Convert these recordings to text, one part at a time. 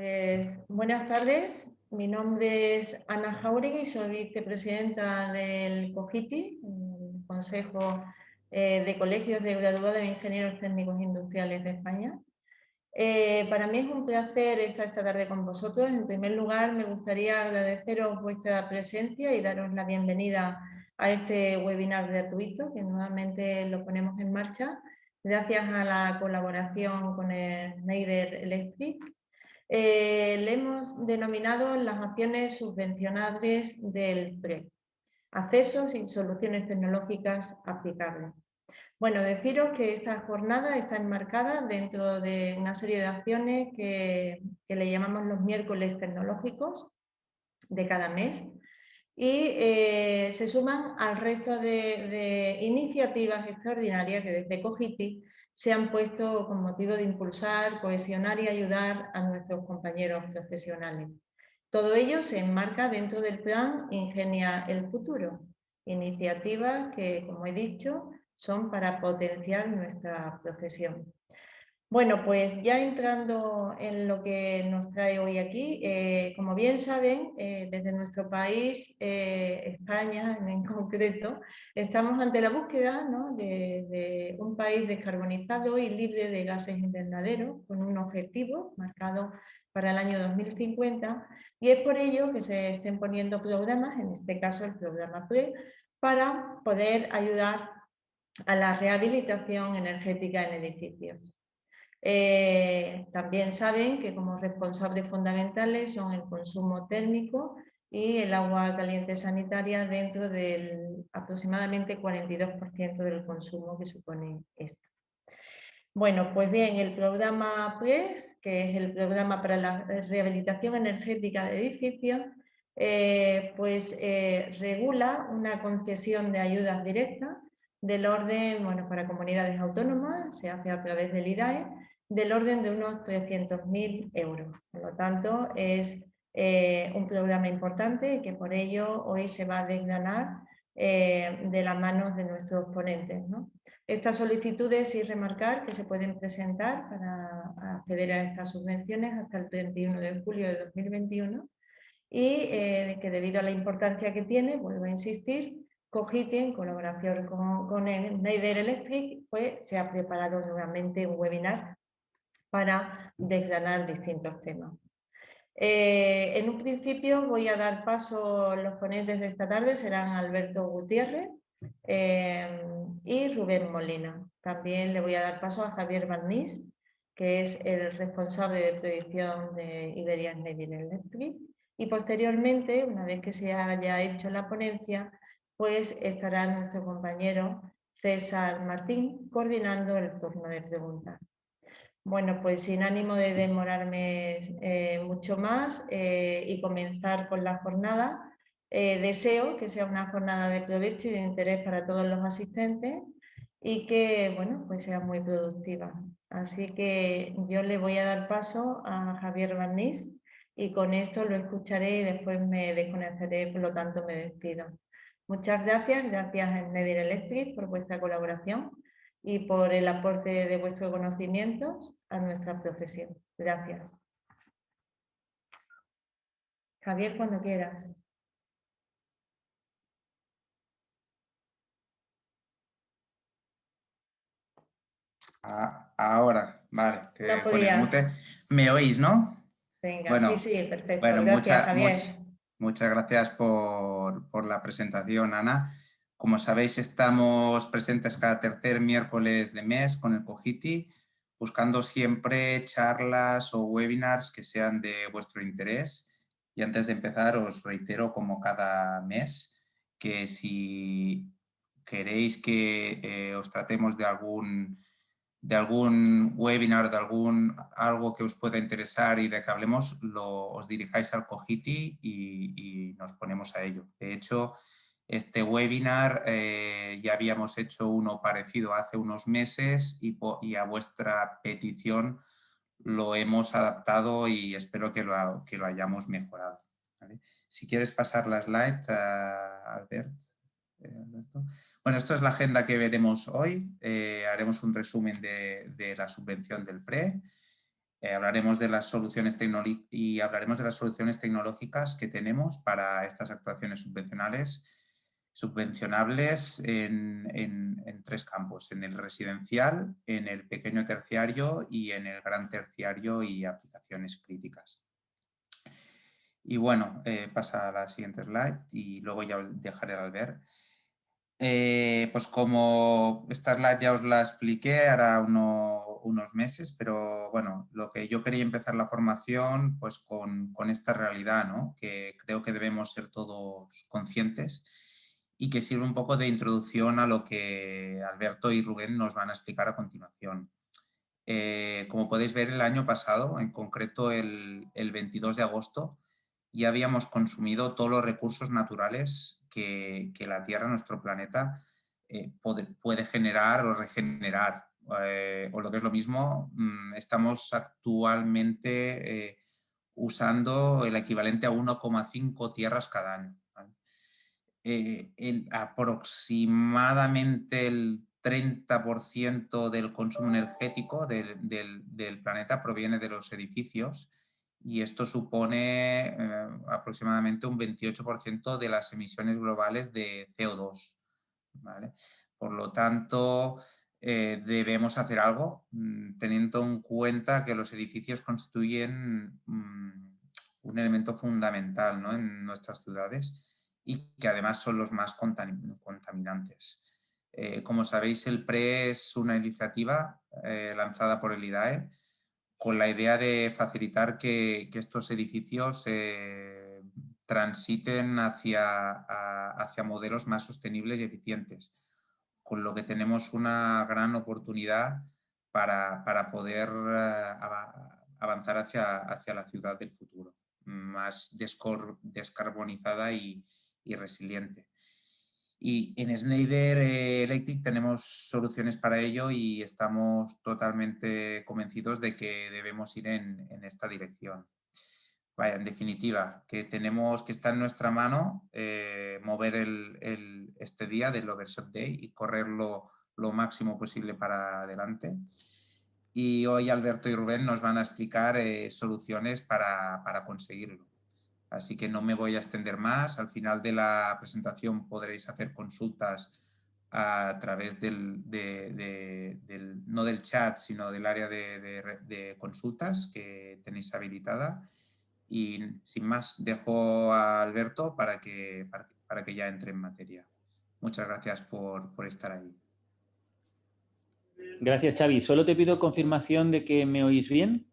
Pues buenas tardes, mi nombre es Ana Jáuregui, soy vicepresidenta del COGITI, el Consejo de Colegios de Graduados de Ingenieros Técnicos Industriales de España. Para mí es un placer estar esta tarde con vosotros. En primer lugar, me gustaría agradeceros vuestra presencia y daros la bienvenida a este webinar gratuito que nuevamente lo ponemos en marcha gracias a la colaboración con el Schneider Electric. Le hemos denominado las acciones subvencionables del PRE, accesos y soluciones tecnológicas aplicables. Bueno, deciros que esta jornada está enmarcada dentro de una serie de acciones que le llamamos los miércoles tecnológicos de cada mes y se suman al resto de iniciativas extraordinarias que desde COGITI se han puesto con motivo de impulsar, cohesionar y ayudar a nuestros compañeros profesionales. Todo ello se enmarca dentro del plan Ingenia el Futuro, iniciativas que, como he dicho, son para potenciar nuestra profesión. Bueno, pues ya entrando en lo que nos trae hoy aquí, como bien saben, desde nuestro país, España en concreto, estamos ante la búsqueda, ¿no?, de un país descarbonizado y libre de gases invernaderos, con un objetivo marcado para el año 2050, y es por ello que se estén poniendo programas, en este caso el programa PRE, para poder ayudar a la rehabilitación energética en edificios. También saben que como responsables fundamentales son el consumo térmico y el agua caliente sanitaria dentro del aproximadamente 42% del consumo que supone esto. Bueno, pues bien, el programa PRES, que es el programa para la rehabilitación energética de edificios, regula una concesión de ayudas directas del orden, bueno, para comunidades autónomas, se hace a través del IDAE, del orden de unos 300.000 euros. Por lo tanto, es un programa importante y que por ello hoy se va a desgranar de las manos de nuestros ponentes, ¿no? Estas solicitudes, y remarcar que se pueden presentar para acceder a estas subvenciones hasta el 31 de julio de 2021 y que debido a la importancia que tiene, vuelvo a insistir, COGITI, en colaboración con el Schneider Electric, pues se ha preparado nuevamente un webinar para desgranar distintos temas. En un principio voy a dar paso, los ponentes de esta tarde serán Alberto Gutiérrez y Rubén Molina. También le voy a dar paso a Javier Barniz, que es el responsable de predicción de Iberia Schneider Electric, y posteriormente, una vez que se haya hecho la ponencia, pues estará nuestro compañero César Martín coordinando el turno de preguntas. Bueno, pues sin ánimo de demorarme mucho más y comenzar con la jornada, deseo que sea una jornada de provecho y de interés para todos los asistentes y que, bueno, pues sea muy productiva. Así que yo le voy a dar paso a Javier Barniz y con esto lo escucharé y después me desconectaré, por lo tanto me despido. Muchas gracias, gracias a Schneider Electric por vuestra colaboración y por el aporte de vuestros conocimientos a nuestra profesión. Gracias. Javier, cuando quieras. Ahora, vale, No con el podías. mute. ¿Me oís, no? Venga, sí, Bueno, sí, perfecto. bueno, Gracias, Javier. muchas gracias por la presentación, Ana. Como sabéis, estamos presentes cada tercer miércoles de mes con el COGITI, buscando siempre charlas o webinars que sean de vuestro interés. Y antes de empezar, os reitero, como cada mes, que si queréis que os tratemos de algún webinar, algo que os pueda interesar y de que hablemos, os dirijáis al COGITI y nos ponemos a ello. De hecho, este webinar ya habíamos hecho uno parecido hace unos meses y a vuestra petición lo hemos adaptado y espero que lo hayamos mejorado, ¿vale? Si quieres pasar la slide, Alberto. Bueno, esto es la agenda que veremos hoy. Haremos un resumen de la subvención del PRE. hablaremos de las soluciones tecnológicas que tenemos para estas actuaciones subvencionables en 3 campos: en el residencial, en el pequeño terciario y en el gran terciario y aplicaciones críticas. Y bueno, pasa a la siguiente slide y luego ya dejaré al ver. Pues como esta slide ya os la expliqué hará unos meses, pero bueno, lo que yo quería empezar la formación pues con esta realidad, ¿no? Que creo que debemos ser todos conscientes y que sirve un poco de introducción a lo que Alberto y Rubén nos van a explicar a continuación. Como podéis ver, el año pasado, en concreto el 22 de agosto, ya habíamos consumido todos los recursos naturales que la Tierra, nuestro planeta, puede generar o regenerar. O lo que es lo mismo, estamos actualmente usando el equivalente a 1,5 tierras cada año. ¿Vale? Aproximadamente el 30% del consumo energético del planeta proviene de los edificios y esto supone aproximadamente un 28% de las emisiones globales de CO2. ¿Vale? Por lo tanto, debemos hacer algo teniendo en cuenta que los edificios constituyen un elemento fundamental, ¿no? En nuestras ciudades y que además son los más contaminantes. Como sabéis, el PRE es una iniciativa lanzada por el IDAE con la idea de facilitar que estos edificios transiten hacia modelos más sostenibles y eficientes, con lo que tenemos una gran oportunidad para poder avanzar hacia la ciudad del futuro, más descarbonizada y resiliente. Y en Schneider Electric tenemos soluciones para ello y estamos totalmente convencidos de que debemos ir en esta dirección. Vaya, en definitiva, que tenemos que estar en nuestra mano mover este día del Overshot Day y correrlo lo máximo posible para adelante. Y hoy Alberto y Rubén nos van a explicar soluciones para conseguirlo. Así que no me voy a extender más. Al final de la presentación podréis hacer consultas a través no del chat, sino del área de consultas que tenéis habilitada. Y sin más, dejo a Alberto para que ya entre en materia. Muchas gracias por estar ahí. Gracias, Xavi. Solo te pido confirmación de que me oís bien.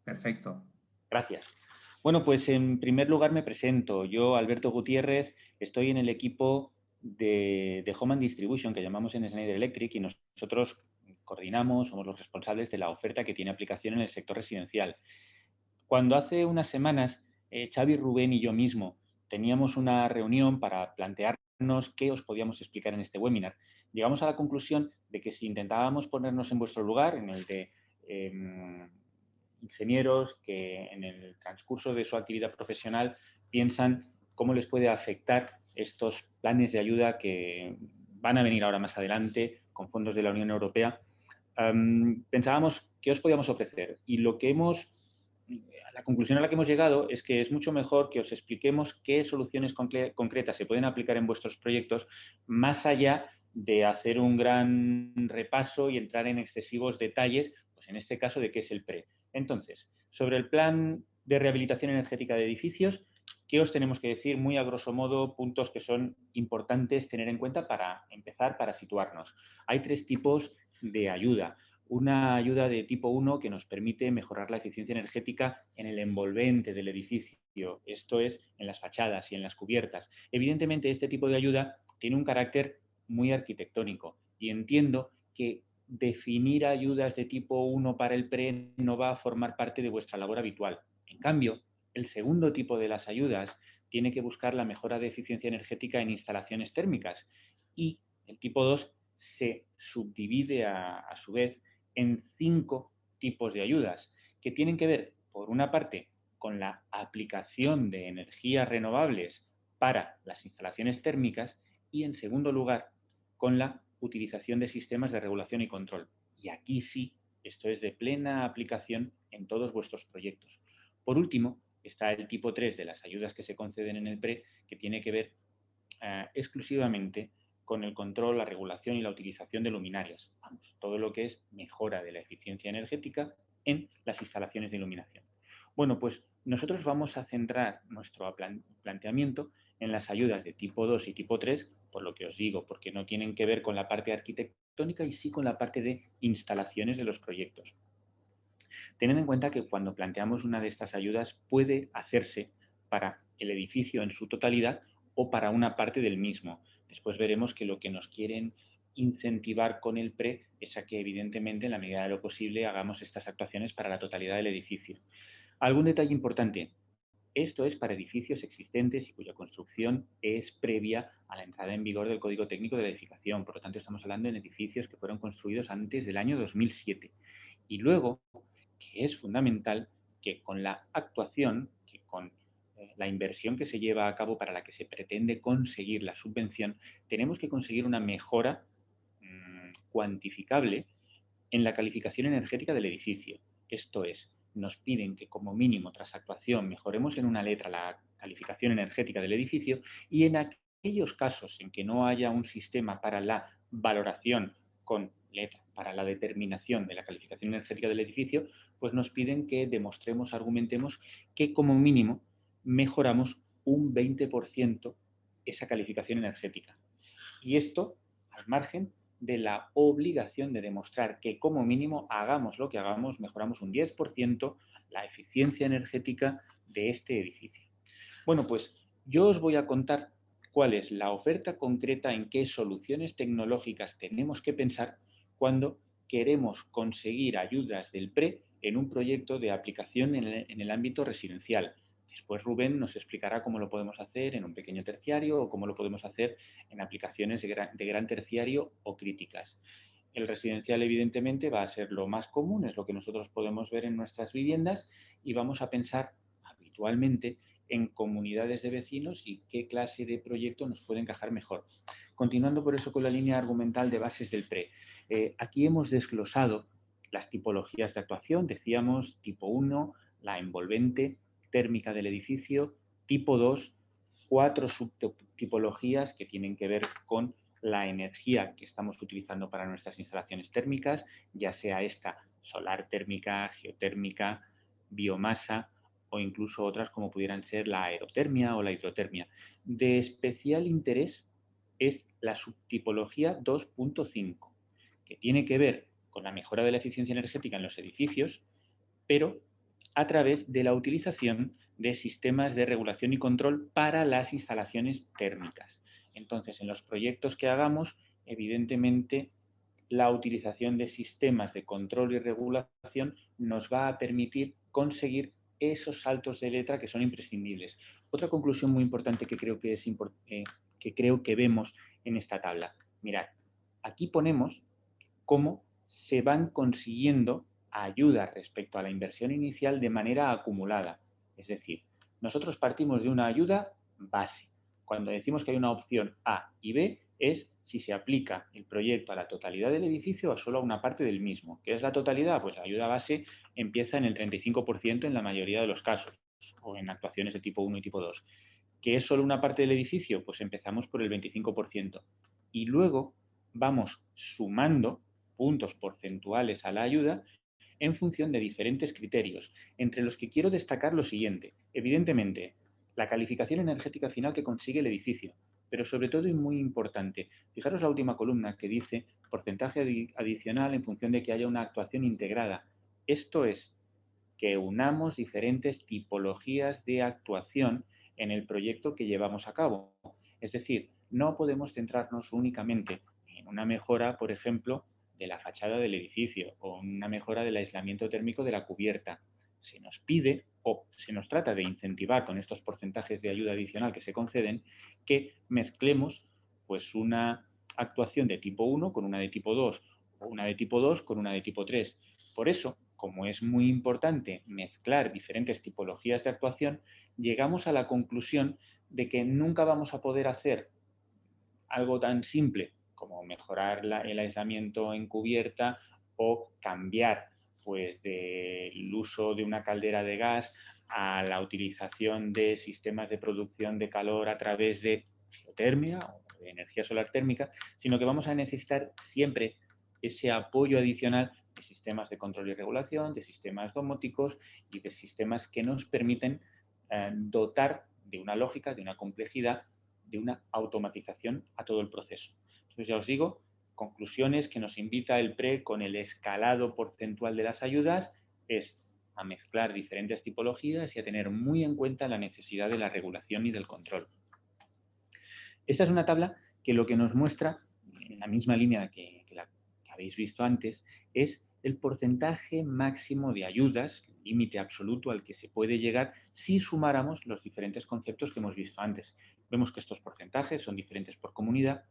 Perfecto. Gracias. Bueno, pues en primer lugar me presento. Yo, Alberto Gutiérrez, estoy en el equipo de Home and Distribution que llamamos en Schneider Electric y nosotros coordinamos, somos los responsables de la oferta que tiene aplicación en el sector residencial. Cuando hace unas semanas Xavi, Rubén y yo mismo teníamos una reunión para plantearnos qué os podíamos explicar en este webinar, llegamos a la conclusión de que si intentábamos ponernos en vuestro lugar, en el de ingenieros que en el transcurso de su actividad profesional piensan cómo les puede afectar estos planes de ayuda que van a venir ahora más adelante con fondos de la Unión Europea, pensábamos qué os podíamos ofrecer. Y la conclusión a la que hemos llegado es que es mucho mejor que os expliquemos qué soluciones concretas se pueden aplicar en vuestros proyectos, más allá de hacer un gran repaso y entrar en excesivos detalles, pues en este caso de qué es el PRE. Entonces, sobre el plan de rehabilitación energética de edificios, ¿qué os tenemos que decir? Muy a grosso modo, puntos que son importantes tener en cuenta para empezar, para situarnos. Hay 3 tipos de ayuda. Una ayuda de tipo 1 que nos permite mejorar la eficiencia energética en el envolvente del edificio, esto es, en las fachadas y en las cubiertas. Evidentemente, este tipo de ayuda tiene un carácter muy arquitectónico y entiendo que definir ayudas de tipo 1 para el PRE no va a formar parte de vuestra labor habitual. En cambio, el segundo tipo de las ayudas tiene que buscar la mejora de eficiencia energética en instalaciones térmicas y el tipo 2 se subdivide a su vez en 5 tipos de ayudas que tienen que ver, por una parte, con la aplicación de energías renovables para las instalaciones térmicas y, en segundo lugar, con la utilización de sistemas de regulación y control. Y aquí sí, esto Esto es de plena aplicación en todos vuestros proyectos. Por último, está el tipo 3 de las ayudas que se conceden en el PRE, que tiene que ver exclusivamente con el control, la regulación y la utilización de luminarias. Vamos, todo lo que es mejora de la eficiencia energética en las instalaciones de iluminación. Bueno, pues nosotros vamos a centrar nuestro planteamiento en las ayudas de tipo 2 y tipo 3, por lo que os digo, porque no tienen que ver con la parte arquitectónica y sí con la parte de instalaciones de los proyectos. Tened en cuenta que cuando planteamos una de estas ayudas puede hacerse para el edificio en su totalidad o para una parte del mismo. Después veremos que lo que nos quieren incentivar con el PRE es a que evidentemente en la medida de lo posible hagamos estas actuaciones para la totalidad del edificio. Algún detalle importante. Esto es para edificios existentes y cuya construcción es previa a la entrada en vigor del Código Técnico de la Edificación. Por lo tanto, estamos hablando de edificios que fueron construidos antes del año 2007. Y luego, que es fundamental, que con la actuación, que con la inversión que se lleva a cabo para la que se pretende conseguir la subvención, tenemos que conseguir una mejora cuantificable en la calificación energética del edificio. Esto es, nos piden que como mínimo tras actuación mejoremos en una letra la calificación energética del edificio y en aquellos casos en que no haya un sistema para la valoración con letra, para la determinación de la calificación energética del edificio, pues nos piden que demostremos, argumentemos que como mínimo mejoramos un 20% esa calificación energética. Y esto al margen de la obligación de demostrar que como mínimo hagamos lo que hagamos, mejoramos un 10% la eficiencia energética de este edificio. Bueno, pues yo os voy a contar cuál es la oferta concreta, en qué soluciones tecnológicas tenemos que pensar cuando queremos conseguir ayudas del PRE en un proyecto de aplicación en el ámbito residencial. Después Rubén nos explicará cómo lo podemos hacer en un pequeño terciario o cómo lo podemos hacer en aplicaciones de gran terciario o críticas. El residencial, evidentemente, va a ser lo más común, es lo que nosotros podemos ver en nuestras viviendas y vamos a pensar habitualmente en comunidades de vecinos y qué clase de proyecto nos puede encajar mejor. Continuando por eso con la línea argumental de bases del PRE. Aquí hemos desglosado las tipologías de actuación, decíamos tipo 1, la envolvente térmica del edificio, tipo 2, 4 subtipologías que tienen que ver con la energía que estamos utilizando para nuestras instalaciones térmicas, ya sea esta solar térmica, geotérmica, biomasa o incluso otras como pudieran ser la aerotermia o la hidrotermia. De especial interés es la subtipología 2.5, que tiene que ver con la mejora de la eficiencia energética en los edificios, pero a través de la utilización de sistemas de regulación y control para las instalaciones térmicas. Entonces, en los proyectos que hagamos, evidentemente, la utilización de sistemas de control y regulación nos va a permitir conseguir esos saltos de letra que son imprescindibles. Otra conclusión muy importante que creo que vemos en esta tabla. Mirad, aquí ponemos cómo se van consiguiendo ayudas respecto a la inversión inicial de manera acumulada. Es decir, nosotros partimos de una ayuda base. Cuando decimos que hay una opción A y B es si se aplica el proyecto a la totalidad del edificio o solo a una parte del mismo. ¿Qué es la totalidad? Pues la ayuda base empieza en el 35% en la mayoría de los casos, o en actuaciones de tipo 1 y tipo 2. ¿Qué es solo una parte del edificio? Pues empezamos por el 25%. Y luego vamos sumando puntos porcentuales a la ayuda en función de diferentes criterios, entre los que quiero destacar lo siguiente. Evidentemente, la calificación energética final que consigue el edificio, pero sobre todo y muy importante, fijaros la última columna que dice porcentaje adicional en función de que haya una actuación integrada. Esto es, que unamos diferentes tipologías de actuación en el proyecto que llevamos a cabo. Es decir, no podemos centrarnos únicamente en una mejora, por ejemplo, de la fachada del edificio o una mejora del aislamiento térmico de la cubierta. Se nos pide o se nos trata de incentivar con estos porcentajes de ayuda adicional que se conceden que mezclemos pues una actuación de tipo 1 con una de tipo 2 o una de tipo 2 con una de tipo 3. Por eso, como es muy importante mezclar diferentes tipologías de actuación, llegamos a la conclusión de que nunca vamos a poder hacer algo tan simple como mejorar el aislamiento en cubierta o cambiar pues del uso de una caldera de gas a la utilización de sistemas de producción de calor a través de geotermia o de energía solar térmica, sino que vamos a necesitar siempre ese apoyo adicional de sistemas de control y regulación, de sistemas domóticos y de sistemas que nos permiten dotar de una lógica, de una complejidad, de una automatización a todo el proceso. Entonces, ya os digo, conclusiones que nos invita el PRE con el escalado porcentual de las ayudas es a mezclar diferentes tipologías y a tener muy en cuenta la necesidad de la regulación y del control. Esta es una tabla que lo que nos muestra, en la misma línea que la que habéis visto antes, es el porcentaje máximo de ayudas, el límite absoluto al que se puede llegar si sumáramos los diferentes conceptos que hemos visto antes. Vemos que estos porcentajes son diferentes por comunidad,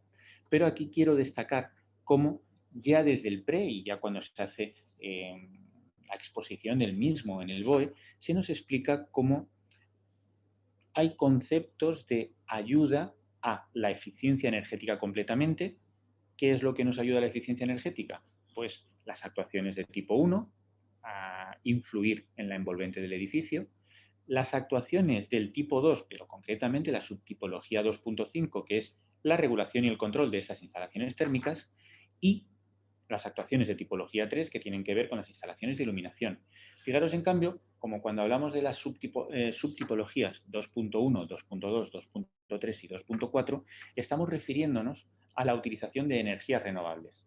pero aquí quiero destacar cómo ya desde el PRE y ya cuando se hace la exposición del mismo en el BOE, se nos explica cómo hay conceptos de ayuda a la eficiencia energética completamente. ¿Qué es lo que nos ayuda a la eficiencia energética? Pues las actuaciones de tipo 1, a influir en la envolvente del edificio, las actuaciones del tipo 2, pero concretamente la subtipología 2.5, que es la regulación y el control de estas instalaciones térmicas, y las actuaciones de tipología 3, que tienen que ver con las instalaciones de iluminación. Fijaros, en cambio, como cuando hablamos de las subtipologías 2.1, 2.2, 2.3 y 2.4, estamos refiriéndonos a la utilización de energías renovables.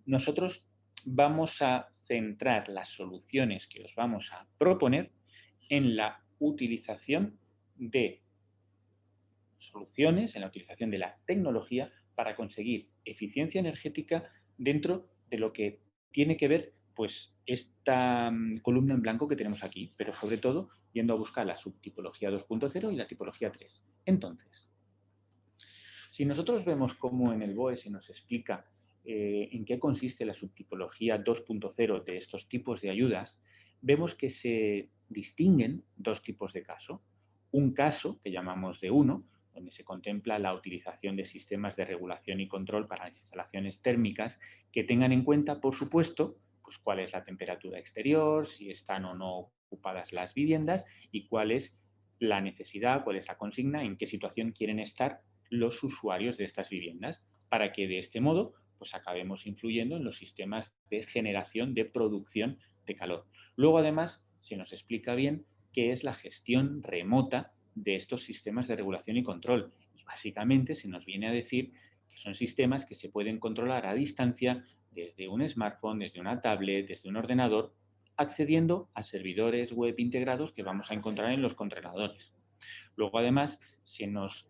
Nosotros vamos a centrar las soluciones que os vamos a proponer en la utilización de soluciones, en la utilización de la tecnología para conseguir eficiencia energética dentro de lo que tiene que ver pues esta columna en blanco que tenemos aquí, pero sobre todo yendo a buscar la subtipología 2.0 y la tipología 3. Entonces, si nosotros vemos cómo en el BOE se nos explica en qué consiste la subtipología 2.0 de estos tipos de ayudas, vemos que se distinguen dos tipos de caso. Un caso que llamamos de 1, donde se contempla la utilización de sistemas de regulación y control para las instalaciones térmicas que tengan en cuenta, por supuesto, pues cuál es la temperatura exterior, si están o no ocupadas las viviendas y cuál es la necesidad, cuál es la consigna, en qué situación quieren estar los usuarios de estas viviendas, para que de este modo pues acabemos influyendo en los sistemas de generación, de producción de calor. Luego, además, se nos explica bien qué es la gestión remota de estos sistemas de regulación y control. Y básicamente se nos viene a decir que son sistemas que se pueden controlar a distancia desde un smartphone, desde una tablet, desde un ordenador, accediendo a servidores web integrados que vamos a encontrar en los controladores. Luego, además, se nos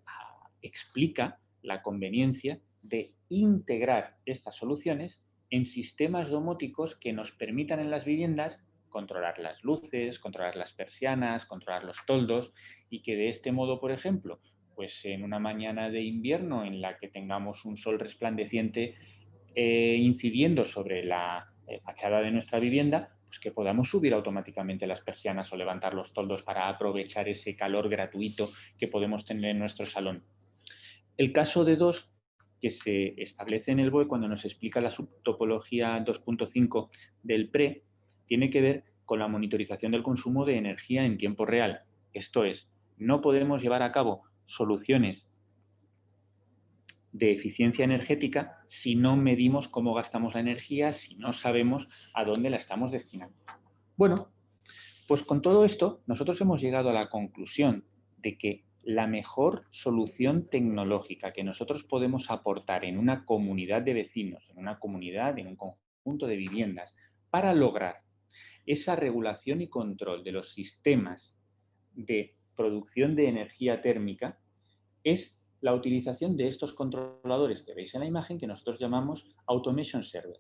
explica la conveniencia de integrar estas soluciones en sistemas domóticos que nos permitan en las viviendas controlar las luces, controlar las persianas, controlar los toldos y que de este modo, por ejemplo, pues en una mañana de invierno en la que tengamos un sol resplandeciente incidiendo sobre la fachada de nuestra vivienda, pues que podamos subir automáticamente las persianas o levantar los toldos para aprovechar ese calor gratuito que podemos tener en nuestro salón. El caso de 2, que se establece en el BOE cuando nos explica la subtopología 2.5 del PRE, tiene que ver con la monitorización del consumo de energía en tiempo real. Esto es, no podemos llevar a cabo soluciones de eficiencia energética si no medimos cómo gastamos la energía, si no sabemos a dónde la estamos destinando. Bueno, pues con todo esto nosotros hemos llegado a la conclusión de que la mejor solución tecnológica que nosotros podemos aportar en una comunidad de vecinos, en una comunidad, en un conjunto de viviendas, para lograr esa regulación y control de los sistemas de producción de energía térmica es la utilización de estos controladores que veis en la imagen que nosotros llamamos Automation Server.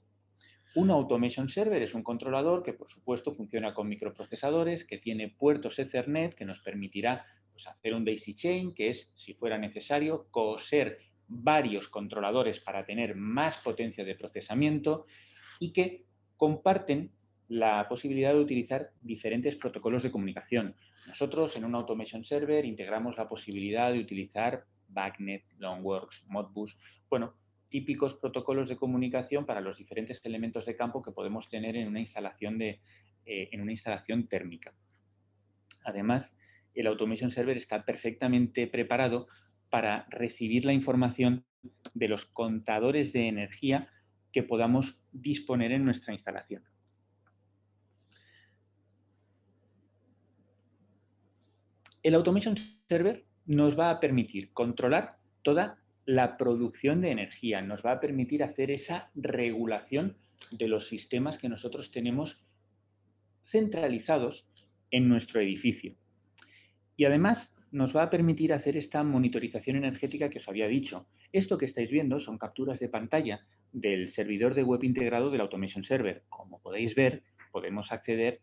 Un Automation Server es un controlador que, por supuesto, funciona con microprocesadores, que tiene puertos Ethernet, que nos permitirá pues, hacer un daisy chain, que es, si fuera necesario, coser varios controladores para tener más potencia de procesamiento y que comparten la posibilidad de utilizar diferentes protocolos de comunicación. Nosotros, en un Automation Server, integramos la posibilidad de utilizar BACnet, Longworks, Modbus, bueno, típicos protocolos de comunicación para los diferentes elementos de campo que podemos tener en una instalación térmica. Además, el Automation Server está perfectamente preparado para recibir la información de los contadores de energía que podamos disponer en nuestra instalación. El Automation Server nos va a permitir controlar toda la producción de energía, nos va a permitir hacer esa regulación de los sistemas que nosotros tenemos centralizados en nuestro edificio. Y además nos va a permitir hacer esta monitorización energética que os había dicho. Esto que estáis viendo son capturas de pantalla del servidor de web integrado del Automation Server. Como podéis ver, podemos acceder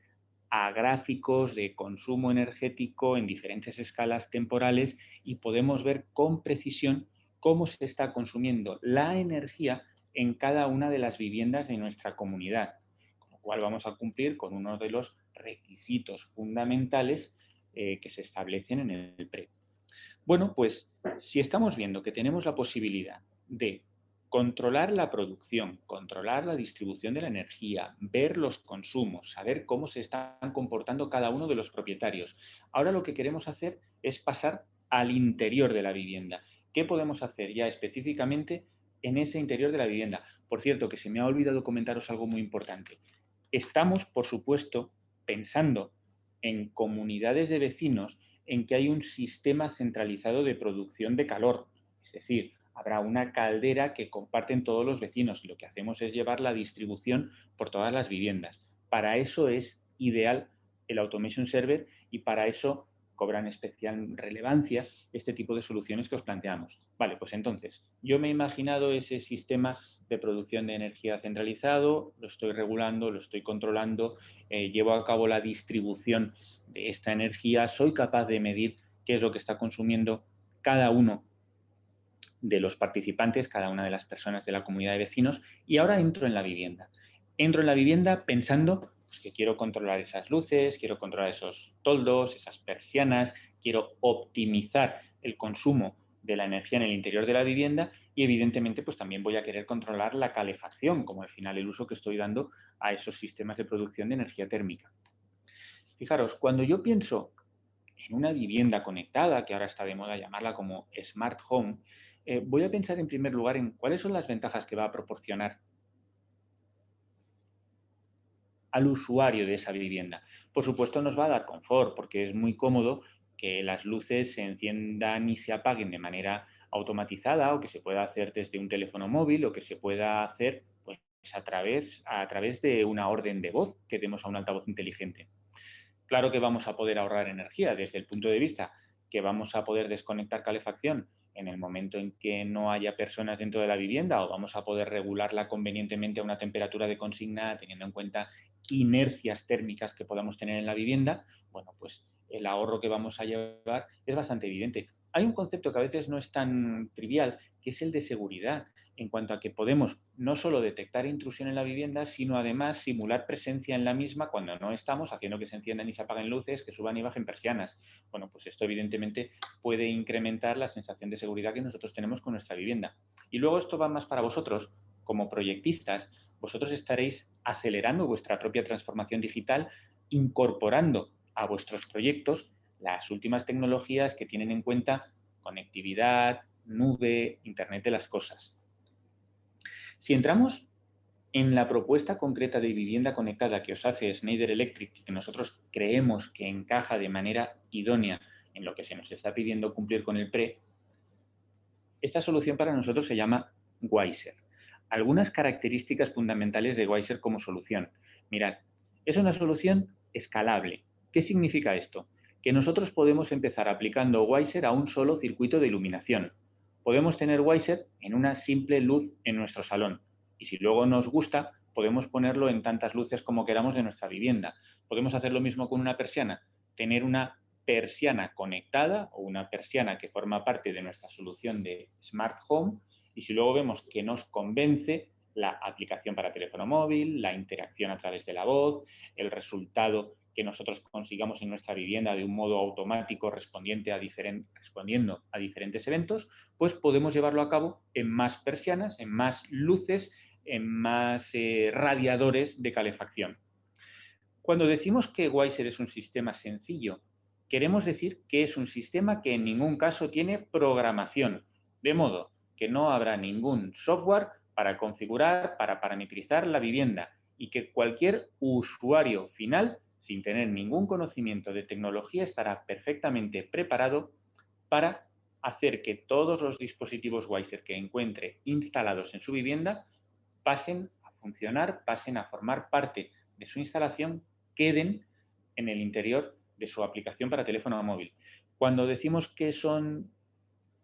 a gráficos de consumo energético en diferentes escalas temporales y podemos ver con precisión cómo se está consumiendo la energía en cada una de las viviendas de nuestra comunidad, con lo cual vamos a cumplir con uno de los requisitos fundamentales que se establecen en el PRE. Bueno, pues si estamos viendo que tenemos la posibilidad de controlar la producción, controlar la distribución de la energía, ver los consumos, saber cómo se están comportando cada uno de los propietarios. Ahora lo que queremos hacer es pasar al interior de la vivienda. ¿Qué podemos hacer ya específicamente en ese interior de la vivienda? Por cierto, que se me ha olvidado comentaros algo muy importante. Estamos, por supuesto, pensando en comunidades de vecinos en que hay un sistema centralizado de producción de calor. Es decir, habrá una caldera que comparten todos los vecinos y lo que hacemos es llevar la distribución por todas las viviendas. Para eso es ideal el Automation Server y para eso cobran especial relevancia este tipo de soluciones que os planteamos. Vale, pues entonces, yo me he imaginado ese sistema de producción de energía centralizado, lo estoy regulando, lo estoy controlando, llevo a cabo la distribución de esta energía, soy capaz de medir qué es lo que está consumiendo cada uno de los participantes, cada una de las personas de la comunidad de vecinos, y ahora entro en la vivienda. Entro en la vivienda pensando que quiero controlar esas luces, quiero controlar esos toldos, esas persianas, quiero optimizar el consumo de la energía en el interior de la vivienda y evidentemente pues también voy a querer controlar la calefacción, como al final el uso que estoy dando a esos sistemas de producción de energía térmica. Fijaros, cuando yo pienso en una vivienda conectada, que ahora está de moda llamarla como Smart Home, voy a pensar en primer lugar en cuáles son las ventajas que va a proporcionar al usuario de esa vivienda. Por supuesto nos va a dar confort, porque es muy cómodo que las luces se enciendan y se apaguen de manera automatizada o que se pueda hacer desde un teléfono móvil o que se pueda hacer pues, a través de una orden de voz que demos a un altavoz inteligente. Claro que vamos a poder ahorrar energía desde el punto de vista que vamos a poder desconectar calefacción en el momento en que no haya personas dentro de la vivienda o vamos a poder regularla convenientemente a una temperatura de consigna teniendo en cuenta inercias térmicas que podamos tener en la vivienda. Bueno, pues el ahorro que vamos a llevar es bastante evidente. Hay un concepto que a veces no es tan trivial, que es el de seguridad, en cuanto a que podemos no solo detectar intrusión en la vivienda, sino además simular presencia en la misma cuando no estamos, haciendo que se enciendan y se apaguen luces, que suban y bajen persianas. Bueno, pues esto evidentemente puede incrementar la sensación de seguridad que nosotros tenemos con nuestra vivienda. Y luego esto va más para vosotros, como proyectistas. Vosotros estaréis acelerando vuestra propia transformación digital, incorporando a vuestros proyectos las últimas tecnologías que tienen en cuenta conectividad, nube, Internet de las cosas. Si entramos en la propuesta concreta de vivienda conectada que os hace Schneider Electric, que nosotros creemos que encaja de manera idónea en lo que se nos está pidiendo cumplir con el PRE, esta solución para nosotros se llama Wiser. Algunas características fundamentales de Wiser como solución. Mirad, es una solución escalable. ¿Qué significa esto? Que nosotros podemos empezar aplicando Wiser a un solo circuito de iluminación. Podemos tener Wiser en una simple luz en nuestro salón. Y si luego nos gusta, podemos ponerlo en tantas luces como queramos de nuestra vivienda. Podemos hacer lo mismo con una persiana. Tener una persiana conectada o una persiana que forma parte de nuestra solución de Smart Home y si luego vemos que nos convence, la aplicación para teléfono móvil, la interacción a través de la voz, el resultado que nosotros consigamos en nuestra vivienda de un modo automático respondiendo a diferentes eventos, pues podemos llevarlo a cabo en más persianas, en más luces, en más radiadores de calefacción. Cuando decimos que Wiser es un sistema sencillo, queremos decir que es un sistema que en ningún caso tiene programación, de modo que no habrá ningún software para configurar, para parametrizar la vivienda y que cualquier usuario final, sin tener ningún conocimiento de tecnología, estará perfectamente preparado para hacer que todos los dispositivos Wiser que encuentre instalados en su vivienda pasen a funcionar, pasen a formar parte de su instalación, queden en el interior de su aplicación para teléfono móvil. Cuando decimos que son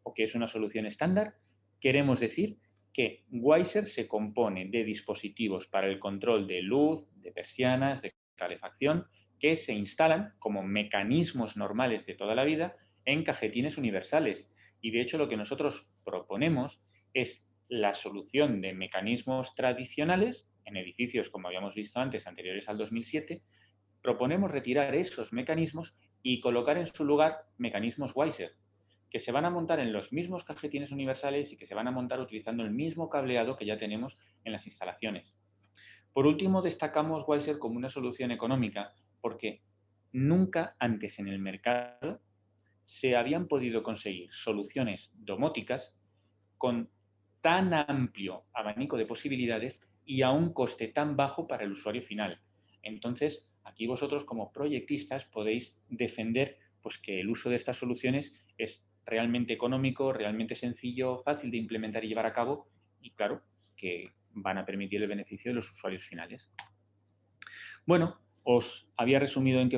o que es una solución estándar, queremos decir que Wiser se compone de dispositivos para el control de luz, de persianas, de calefacción, que se instalan como mecanismos normales de toda la vida en cajetines universales. Y de hecho lo que nosotros proponemos es la solución de mecanismos tradicionales en edificios, como habíamos visto antes, anteriores al 2007, proponemos retirar esos mecanismos y colocar en su lugar mecanismos Wiser, que se van a montar en los mismos cajetines universales y que se van a montar utilizando el mismo cableado que ya tenemos en las instalaciones. Por último, destacamos Wiser como una solución económica porque nunca antes en el mercado se habían podido conseguir soluciones domóticas con tan amplio abanico de posibilidades y a un coste tan bajo para el usuario final. Entonces, aquí vosotros como proyectistas podéis defender pues, que el uso de estas soluciones es realmente económico, realmente sencillo, fácil de implementar y llevar a cabo y, claro, que van a permitir el beneficio de los usuarios finales. Bueno, os había resumido en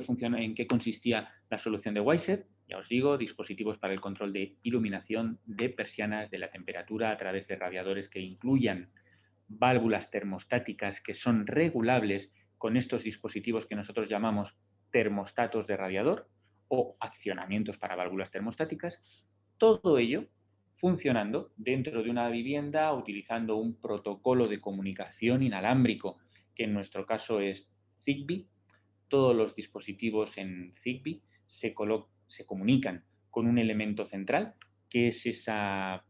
qué consistía la solución de Wiser. Ya os digo, dispositivos para el control de iluminación, de persianas, de la temperatura a través de radiadores que incluyan válvulas termostáticas que son regulables con estos dispositivos que nosotros llamamos termostatos de radiador o accionamientos para válvulas termostáticas. Todo ello funcionando dentro de una vivienda utilizando un protocolo de comunicación inalámbrico, que en nuestro caso es Zigbee. Todos los dispositivos en Zigbee se comunican con un elemento central, que es esa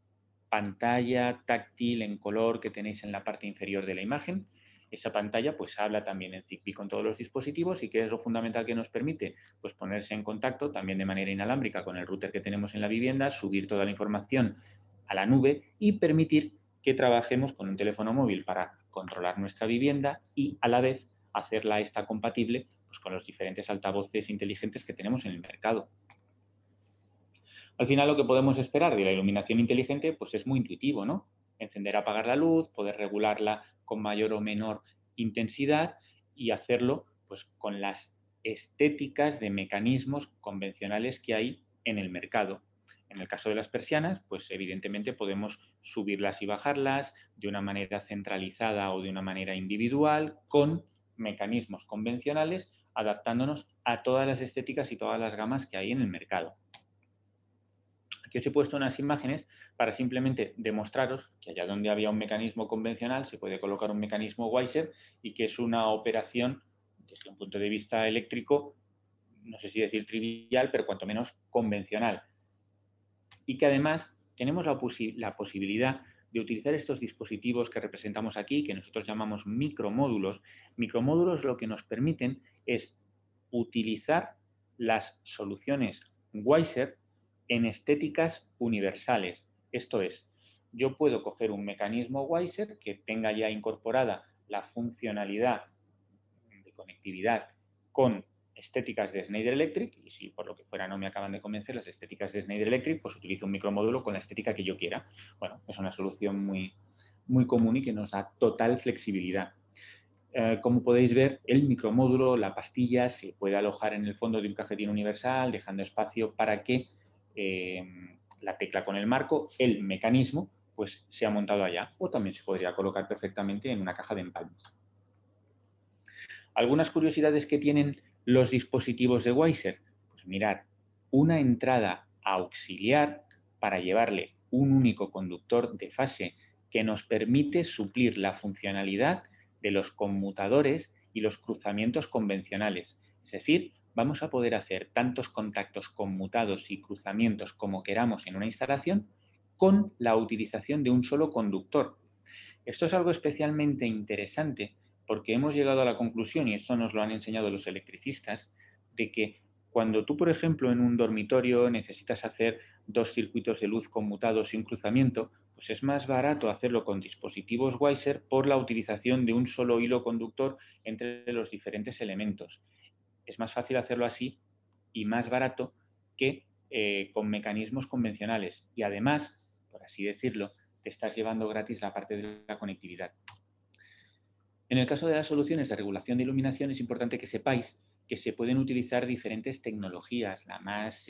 pantalla táctil en color que tenéis en la parte inferior de la imagen. Esa pantalla pues habla también en Zigbee con todos los dispositivos y que es lo fundamental que nos permite pues ponerse en contacto también de manera inalámbrica con el router que tenemos en la vivienda, subir toda la información a la nube y permitir que trabajemos con un teléfono móvil para controlar nuestra vivienda y a la vez hacerla esta compatible pues, con los diferentes altavoces inteligentes que tenemos en el mercado. Al final lo que podemos esperar de la iluminación inteligente pues es muy intuitivo, ¿no? Encender, apagar la luz, poder regularla con mayor o menor intensidad y hacerlo pues con las estéticas de mecanismos convencionales que hay en el mercado. En el caso de las persianas, pues evidentemente podemos subirlas y bajarlas de una manera centralizada o de una manera individual con mecanismos convencionales, adaptándonos a todas las estéticas y todas las gamas que hay en el mercado. Aquí os he puesto unas imágenes para simplemente demostraros que allá donde había un mecanismo convencional se puede colocar un mecanismo Wiser y que es una operación desde un punto de vista eléctrico, no sé si decir trivial, pero cuanto menos convencional. Y que además tenemos la posibilidad de utilizar estos dispositivos que representamos aquí, que nosotros llamamos micromódulos. Micromódulos lo que nos permiten es utilizar las soluciones Wiser en estéticas universales. Esto es, yo puedo coger un mecanismo Wiser que tenga ya incorporada la funcionalidad de conectividad con estéticas de Schneider Electric, y si por lo que fuera no me acaban de convencer las estéticas de Schneider Electric, pues utilizo un micromódulo con la estética que yo quiera. Bueno, es una solución muy común y que nos da total flexibilidad. Como podéis ver, el micromódulo, la pastilla, se puede alojar en el fondo de un cajetín universal, dejando espacio para que la tecla con el marco, el mecanismo, pues sea montado allá. O también se podría colocar perfectamente en una caja de empalmes. Algunas curiosidades que tienen los dispositivos de Wiser. Pues mirad, una entrada auxiliar para llevarle un único conductor de fase que nos permite suplir la funcionalidad de los conmutadores y los cruzamientos convencionales. Es decir, vamos a poder hacer tantos contactos conmutados y cruzamientos como queramos en una instalación con la utilización de un solo conductor. Esto es algo especialmente interesante porque hemos llegado a la conclusión, y esto nos lo han enseñado los electricistas, de que cuando tú, por ejemplo, en un dormitorio necesitas hacer 2 circuitos de luz conmutados y un cruzamiento, pues es más barato hacerlo con dispositivos Weiser por la utilización de un solo hilo conductor entre los diferentes elementos. Es más fácil hacerlo así y más barato que con mecanismos convencionales. Y además, por así decirlo, te estás llevando gratis la parte de la conectividad. En el caso de las soluciones de regulación de iluminación es importante que sepáis que se pueden utilizar diferentes tecnologías. La más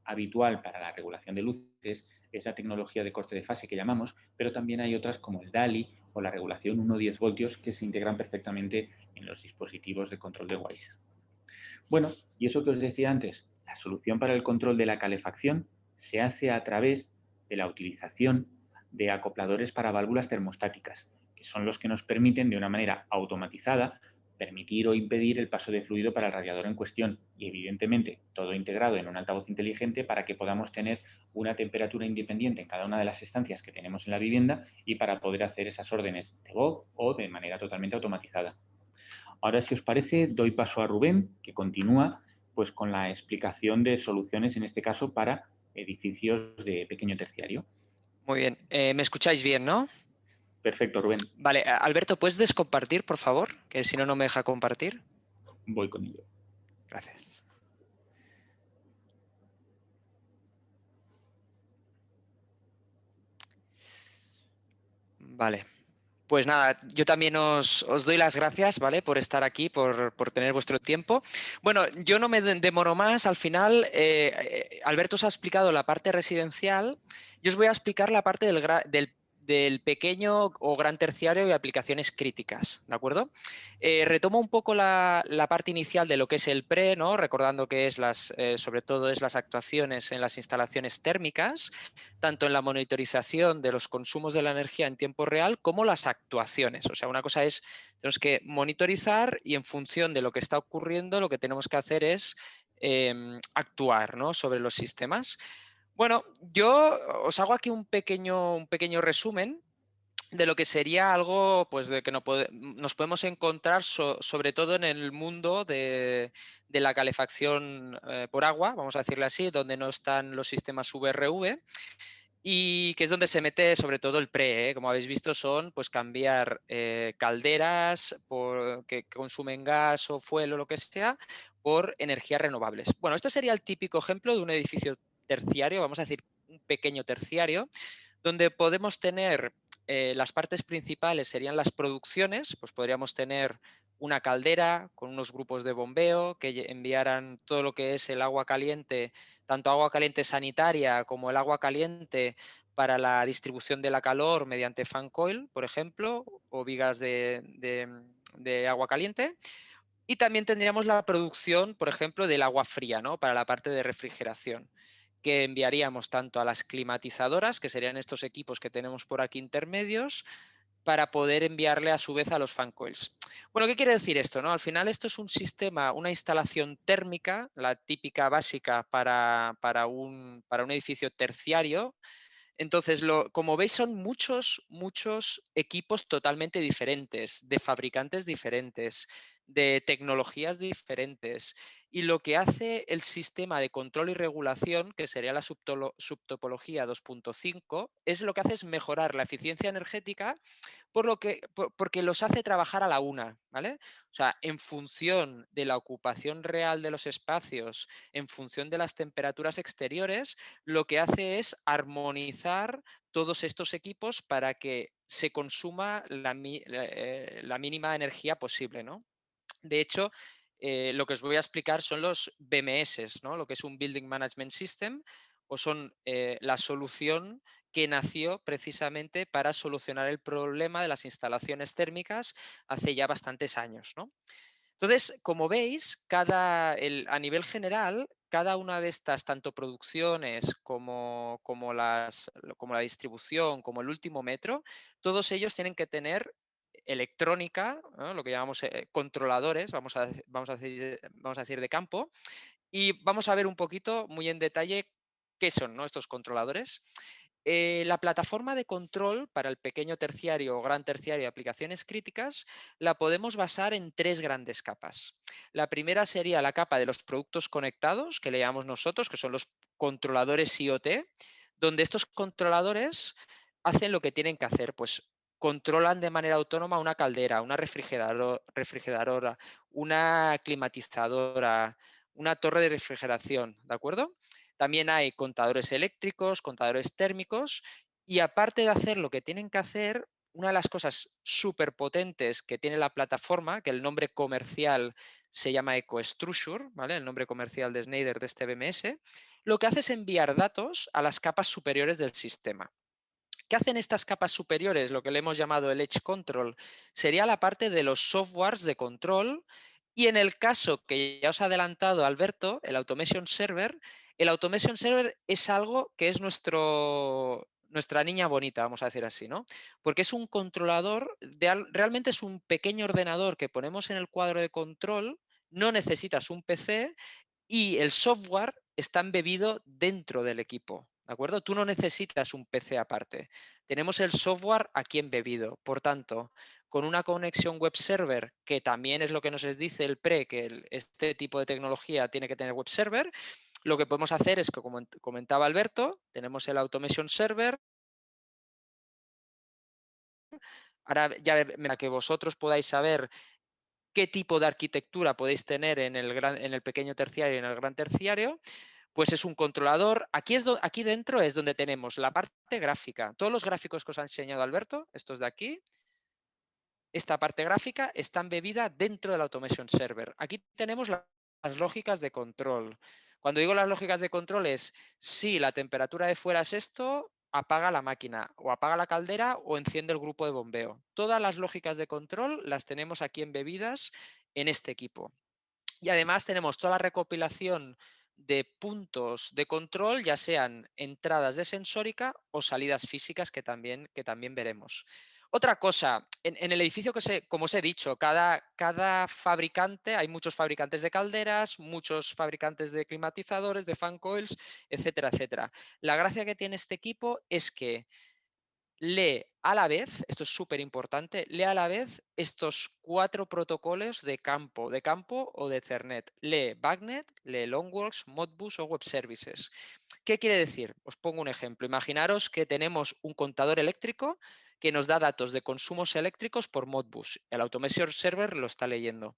habitual para la regulación de luces es la tecnología de corte de fase que llamamos, pero también hay otras como el DALI o la regulación 1-10 voltios que se integran perfectamente en los dispositivos de control de Weiser. Bueno, y eso que os decía antes, la solución para el control de la calefacción se hace a través de la utilización de acopladores para válvulas termostáticas, que son los que nos permiten de una manera automatizada permitir o impedir el paso de fluido para el radiador en cuestión y evidentemente todo integrado en un altavoz inteligente para que podamos tener una temperatura independiente en cada una de las estancias que tenemos en la vivienda y para poder hacer esas órdenes de voz o de manera totalmente automatizada. Ahora, si os parece, doy paso a Rubén, que continúa pues, con la explicación de soluciones, en este caso, para edificios de pequeño terciario. Muy bien. ¿Me escucháis bien, no? Perfecto, Rubén. Vale, Alberto, ¿puedes descompartir, por favor? Que si no, no me deja compartir. Voy con ello. Gracias. Vale. Pues nada, yo también os doy las gracias, ¿vale? Por estar aquí, por tener vuestro tiempo. Bueno, yo no me demoro más. Al final, Alberto os ha explicado la parte residencial. Yo os voy a explicar la parte del pequeño o gran terciario y aplicaciones críticas, ¿de acuerdo? Retomo un poco la parte inicial de lo que es el PRE, ¿no? Recordando que es sobre todo es las actuaciones en las instalaciones térmicas, tanto en la monitorización de los consumos de la energía en tiempo real como las actuaciones. O sea, una cosa es, tenemos que monitorizar y en función de lo que está ocurriendo, lo que tenemos que hacer es actuar, ¿no? Sobre los sistemas. Bueno, yo os hago aquí un pequeño resumen de lo que sería algo pues, de que nos podemos encontrar sobre todo en el mundo de la calefacción por agua, vamos a decirle así, donde no están los sistemas VRV y que es donde se mete sobre todo el PRE, como habéis visto son pues cambiar calderas que consumen gas o fuel o lo que sea por energías renovables. Bueno, este sería el típico ejemplo de un edificio terciario, vamos a decir un pequeño terciario, donde podemos tener las partes principales serían las producciones, pues podríamos tener una caldera con unos grupos de bombeo que enviaran todo lo que es el agua caliente, tanto agua caliente sanitaria como el agua caliente para la distribución de la calor mediante fan coil, por ejemplo, o vigas de agua caliente. Y también tendríamos la producción, por ejemplo, del agua fría, ¿no? Para la parte de refrigeración, que enviaríamos tanto a las climatizadoras, que serían estos equipos que tenemos por aquí intermedios, para poder enviarle a su vez a los fan coils. Bueno, ¿qué quiere decir esto? ¿No? Al final esto es un sistema, una instalación térmica, la típica básica para un edificio terciario. Entonces, como veis, son muchos equipos totalmente diferentes, de fabricantes diferentes, de tecnologías diferentes. Y lo que hace el sistema de control y regulación, que sería la subtopología 2.5, es lo que hace es mejorar la eficiencia energética porque los hace trabajar a la una, ¿vale? O sea, en función de la ocupación real de los espacios, en función de las temperaturas exteriores, lo que hace es armonizar todos estos equipos para que se consuma la mínima energía posible, ¿no? De hecho, lo que os voy a explicar son los BMS, ¿no? Lo que es un Building Management System, o son la solución que nació precisamente para solucionar el problema de las instalaciones térmicas hace ya bastantes años, ¿no? Entonces, como veis, a nivel general, cada una de estas, tanto producciones como la distribución, como el último metro, todos ellos tienen que tener electrónica, ¿no? Lo que llamamos controladores, vamos a decir de campo, y vamos a ver un poquito, muy en detalle, qué son, ¿no?, estos controladores. La plataforma de control para el pequeño terciario o gran terciario de aplicaciones críticas la podemos basar en 3 grandes capas. La primera sería la capa de los productos conectados, que le llamamos nosotros, que son los controladores IoT, donde estos controladores hacen lo que tienen que hacer, pues controlan de manera autónoma una caldera, una refrigeradora, una climatizadora, una torre de refrigeración, ¿de acuerdo? También hay contadores eléctricos, contadores térmicos, y aparte de hacer lo que tienen que hacer, una de las cosas súper potentes que tiene la plataforma, que el nombre comercial se llama EcoStruxure, ¿vale?, el nombre comercial de Schneider de este BMS, lo que hace es enviar datos a las capas superiores del sistema. ¿Qué hacen estas capas superiores? Lo que le hemos llamado el Edge Control sería la parte de los softwares de control, y en el caso que ya os ha adelantado Alberto, el Automation Server es algo que es nuestra niña bonita, vamos a decir así, ¿no? Porque es un controlador, realmente es un pequeño ordenador que ponemos en el cuadro de control, no necesitas un PC, y el software está embebido dentro del equipo, ¿de acuerdo? Tú no necesitas un PC aparte. Tenemos el software aquí embebido. Por tanto, con una conexión web server, que también es lo que nos dice el PRE, que este tipo de tecnología tiene que tener web server, lo que podemos hacer es que, como comentaba Alberto, tenemos el Automation Server. Ahora ya para que vosotros podáis saber qué tipo de arquitectura podéis tener en el pequeño terciario y en el gran terciario, pues es un controlador. Aquí dentro es donde tenemos la parte gráfica. Todos los gráficos que os ha enseñado Alberto, estos de aquí, esta parte gráfica está embebida dentro del Automation Server. Aquí tenemos las lógicas de control. Cuando digo las lógicas de control es, si la temperatura de fuera es esto, apaga la máquina, o apaga la caldera, o enciende el grupo de bombeo. Todas las lógicas de control las tenemos aquí embebidas en este equipo. Y además tenemos toda la recopilación de puntos de control, ya sean entradas de sensórica o salidas físicas, que también veremos. Otra cosa, en el edificio, como os he dicho, cada fabricante, hay muchos fabricantes de calderas, muchos fabricantes de climatizadores, de fan coils, etcétera, etcétera. La gracia que tiene este equipo es que lee a la vez, esto es súper importante, lee a la vez estos 4 protocolos de campo o de Ethernet. Lee BACnet, lee Longworks, Modbus o Web Services. ¿Qué quiere decir? Os pongo un ejemplo. Imaginaros que tenemos un contador eléctrico que nos da datos de consumos eléctricos por Modbus. El Automation Server lo está leyendo.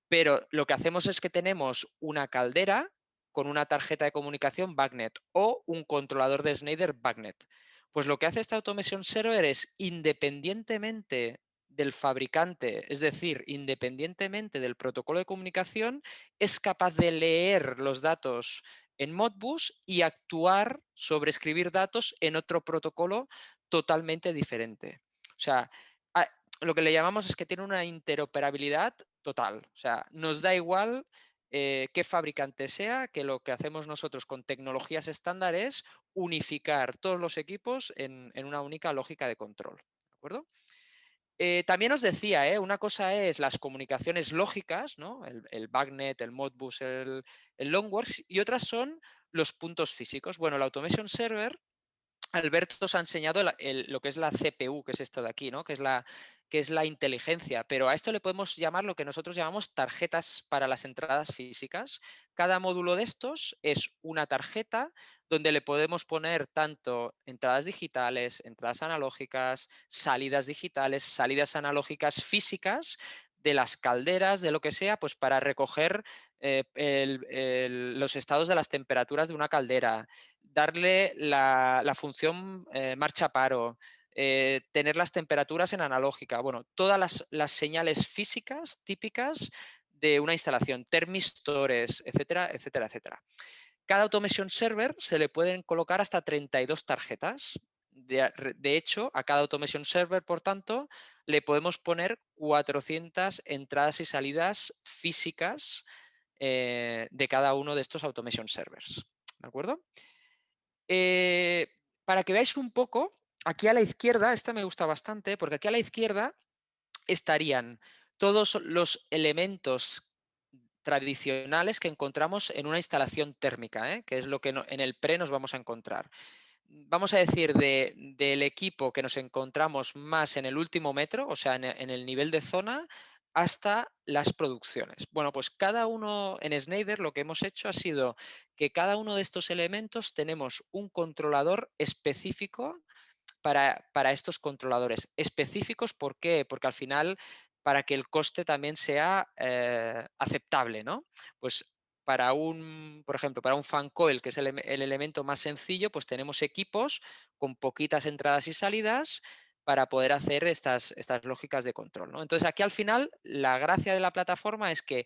Pero lo que hacemos es que tenemos una caldera con una tarjeta de comunicación BACnet o un controlador de Schneider BACnet. Pues lo que hace esta Automation Server es, independientemente del fabricante, es decir, independientemente del protocolo de comunicación, es capaz de leer los datos en Modbus y actuar sobre escribir datos en otro protocolo totalmente diferente. O sea, lo que le llamamos es que tiene una interoperabilidad total. O sea, nos da igual qué fabricante sea, que lo que hacemos nosotros con tecnologías estándar es unificar todos los equipos en una única lógica de control. ¿De acuerdo? También os decía, una cosa es las comunicaciones lógicas, ¿no?, el BACnet, el Modbus, el Longworks, y otras son los puntos físicos. Bueno, el Automation Server, Alberto os ha enseñado lo que es la CPU, que es esto de aquí, ¿no?, que es la inteligencia, pero a esto le podemos llamar lo que nosotros llamamos tarjetas para las entradas físicas. Cada módulo de estos es una tarjeta donde le podemos poner tanto entradas digitales, entradas analógicas, salidas digitales, salidas analógicas físicas de las calderas, de lo que sea, pues para recoger los estados de las temperaturas de una caldera, darle la función marcha-paro, tener las temperaturas en analógica, bueno, todas las señales físicas típicas de una instalación, termistores, etcétera, etcétera, etcétera. Cada Automation Server se le pueden colocar hasta 32 tarjetas. De hecho, a cada Automation Server, por tanto, le podemos poner 400 entradas y salidas físicas de cada uno de estos Automation Servers. ¿De acuerdo? Para que veáis un poco, aquí a la izquierda, esta me gusta bastante, porque aquí a la izquierda estarían todos los elementos tradicionales que encontramos en una instalación térmica, que es lo que en el pre nos vamos a encontrar. Vamos a decir del equipo que nos encontramos más en el último metro, o sea, en el nivel de zona, hasta las producciones. Bueno, pues cada uno en Schneider lo que hemos hecho ha sido que cada uno de estos elementos tenemos un controlador específico para estos controladores. Específicos, ¿por qué? Porque al final, para que el coste también sea aceptable, ¿no? Pues para por ejemplo, para un fan coil, que es el elemento más sencillo, pues tenemos equipos con poquitas entradas y salidas para poder hacer estas lógicas de control, ¿no? Entonces, aquí al final, la gracia de la plataforma es que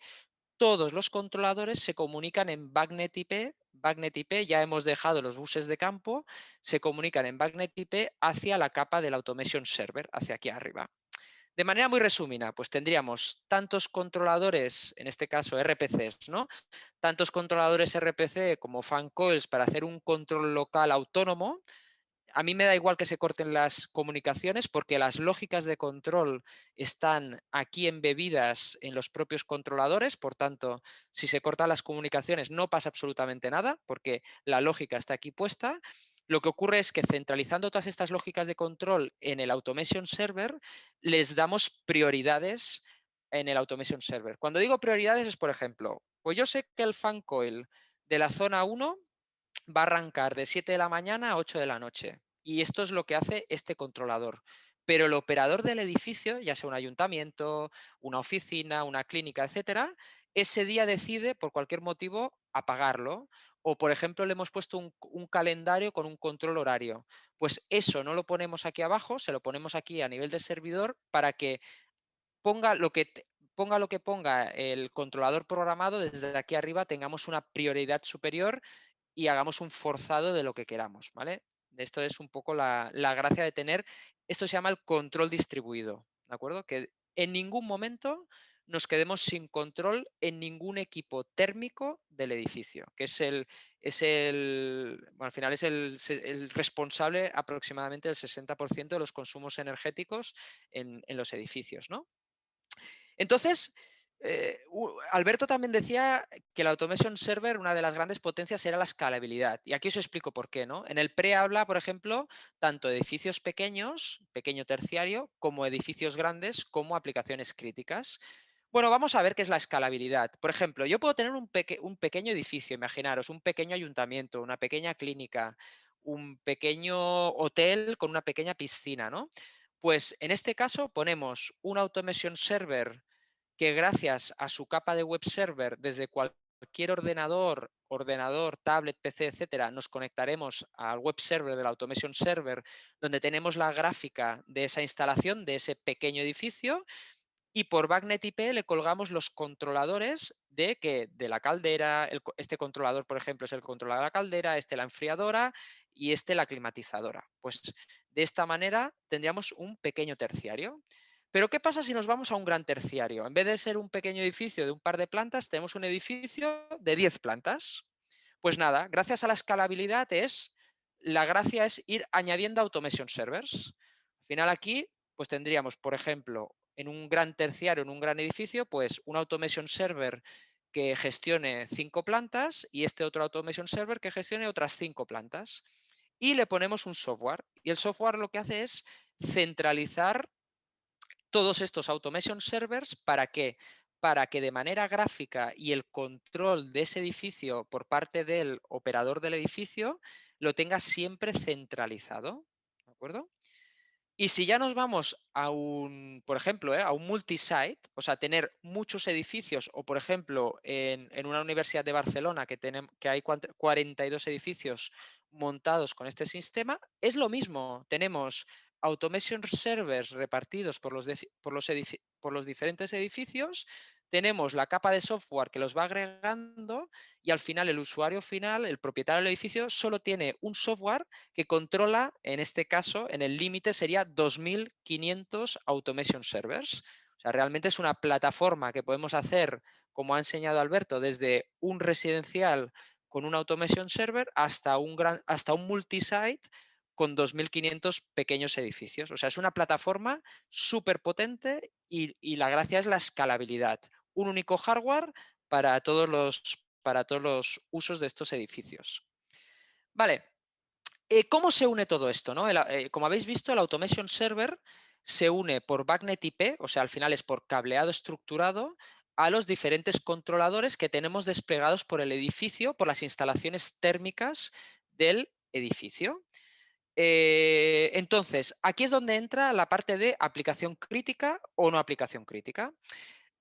todos los controladores se comunican en BACnet IP. BACnet IP, ya hemos dejado los buses de campo, se comunican en BACnet IP hacia la capa del Automation Server, hacia aquí arriba. De manera muy resumida, pues tendríamos tantos controladores, en este caso RPCs, ¿no? Tantos controladores RPC como fan coils para hacer un control local autónomo. A mí me da igual que se corten las comunicaciones porque las lógicas de control están aquí embebidas en los propios controladores, por tanto, si se cortan las comunicaciones no pasa absolutamente nada porque la lógica está aquí puesta. Lo que ocurre es que centralizando todas estas lógicas de control en el Automation Server, les damos prioridades en el Automation Server. Cuando digo prioridades es, por ejemplo, pues yo sé que el fan coil de la zona 1 va a arrancar de 7 de la mañana a 8 de la noche. Y esto es lo que hace este controlador. Pero el operador del edificio, ya sea un ayuntamiento, una oficina, una clínica, etcétera, ese día decide, por cualquier motivo, apagarlo. O, por ejemplo, le hemos puesto un calendario con un control horario. Pues eso no lo ponemos aquí abajo, se lo ponemos aquí a nivel de servidor para que ponga lo que ponga el controlador programado, desde aquí arriba tengamos una prioridad superior y hagamos un forzado de lo que queramos, ¿vale? Esto es un poco la gracia de tener, esto se llama el control distribuido, ¿de acuerdo? Que en ningún momento nos quedemos sin control en ningún equipo térmico del edificio, que bueno, al final es el responsable aproximadamente del 60% de los consumos energéticos en los edificios, ¿no? Entonces, Alberto también decía que el Automation Server, una de las grandes potencias era la escalabilidad. Y aquí os explico por qué, ¿no? En el pre habla, por ejemplo, tanto de edificios pequeños, pequeño terciario, como edificios grandes, como aplicaciones críticas. Bueno, vamos a ver qué es la escalabilidad. Por ejemplo, yo puedo tener un pequeño edificio, imaginaros, un pequeño ayuntamiento, una pequeña clínica, un pequeño hotel con una pequeña piscina, ¿no? Pues en este caso ponemos un Automation Server que gracias a su capa de web server, desde cualquier ordenador, tablet, PC, etcétera, nos conectaremos al web server del Automation Server, donde tenemos la gráfica de esa instalación, de ese pequeño edificio, y por BACnet IP le colgamos los controladores de la caldera. Este controlador, por ejemplo, es el controlador de la caldera, este la enfriadora y este la climatizadora. Pues de esta manera tendríamos un pequeño terciario. Pero ¿qué pasa si nos vamos a un gran terciario? En vez de ser un pequeño edificio de un par de plantas, tenemos un edificio de 10 plantas. Pues nada, gracias a la escalabilidad la gracia es ir añadiendo automation servers. Al final aquí pues tendríamos, por ejemplo, en un gran terciario, en un gran edificio, pues un automation server que gestione 5 plantas y este otro automation server que gestione otras 5 plantas. Y le ponemos un software. Y el software lo que hace es centralizar todos estos automation servers. ¿Para qué? Para que de manera gráfica y el control de ese edificio por parte del operador del edificio lo tenga siempre centralizado. ¿De acuerdo? Y si ya nos vamos a por ejemplo, a un multisite, o sea, tener muchos edificios, o por ejemplo, en una universidad de Barcelona que hay 42 edificios montados con este sistema, es lo mismo. Tenemos automation servers repartidos por los diferentes edificios, tenemos la capa de software que los va agregando y al final el usuario final, el propietario del edificio, solo tiene un software que controla, en este caso, en el límite sería 2.500 automation servers. O sea, realmente es una plataforma que podemos hacer, como ha enseñado Alberto, desde un residencial con un automation server hasta un multisite con 2.500 pequeños edificios. O sea, es una plataforma súper potente y la gracia es la escalabilidad. Un único hardware para todos los usos de estos edificios. Vale, ¿cómo se une todo esto? ¿No? Como habéis visto, el Automation Server se une por BACnet IP, o sea, al final es por cableado estructurado, a los diferentes controladores que tenemos desplegados por el edificio, por las instalaciones térmicas del edificio. Entonces, aquí es donde entra la parte de aplicación crítica o no aplicación crítica.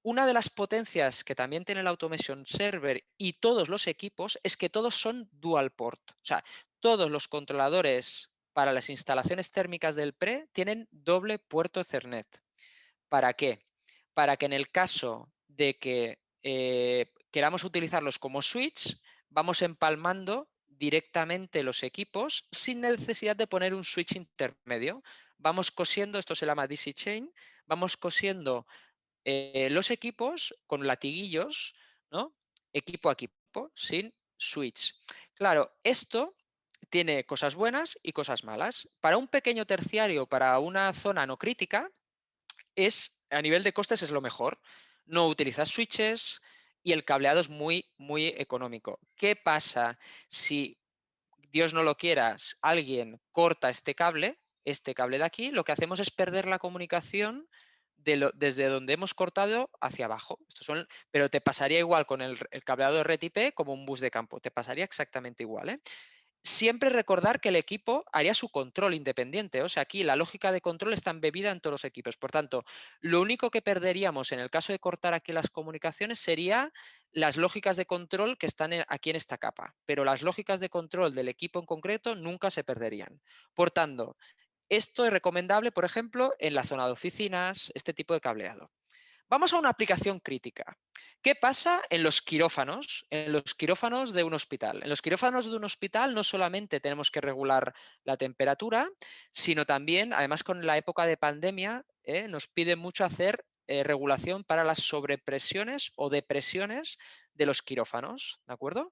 Una de las potencias que también tiene el Automation Server y todos los equipos es que todos son dual port. O sea, todos los controladores para las instalaciones térmicas del PRE tienen doble puerto Ethernet. ¿Para qué? Para que en el caso de que queramos utilizarlos como switch, vamos empalmando directamente los equipos sin necesidad de poner un switch intermedio. Vamos cosiendo, esto se llama DC chain, vamos cosiendo los equipos con latiguillos, ¿no? Equipo a equipo, sin switch. Claro, esto tiene cosas buenas y cosas malas. Para un pequeño terciario, para una zona no crítica, a nivel de costes es lo mejor. No utilizas switches y el cableado es muy, muy económico. ¿Qué pasa si, Dios no lo quiera, alguien corta este cable de aquí? Lo que hacemos es perder la comunicación desde donde hemos cortado hacia abajo. Pero te pasaría igual con el cableado de red IP como un bus de campo. Te pasaría exactamente igual, ¿eh? Siempre recordar que el equipo haría su control independiente. O sea, aquí la lógica de control está embebida en todos los equipos. Por tanto, lo único que perderíamos en el caso de cortar aquí las comunicaciones sería las lógicas de control que están aquí en esta capa. Pero las lógicas de control del equipo en concreto nunca se perderían. Por tanto, esto es recomendable, por ejemplo, en la zona de oficinas, este tipo de cableado. Vamos a una aplicación crítica. ¿Qué pasa en los quirófanos? En los quirófanos de un hospital. En los quirófanos de un hospital no solamente tenemos que regular la temperatura, sino también, además con la época de pandemia, nos pide mucho hacer regulación para las sobrepresiones o depresiones de los quirófanos, ¿de acuerdo?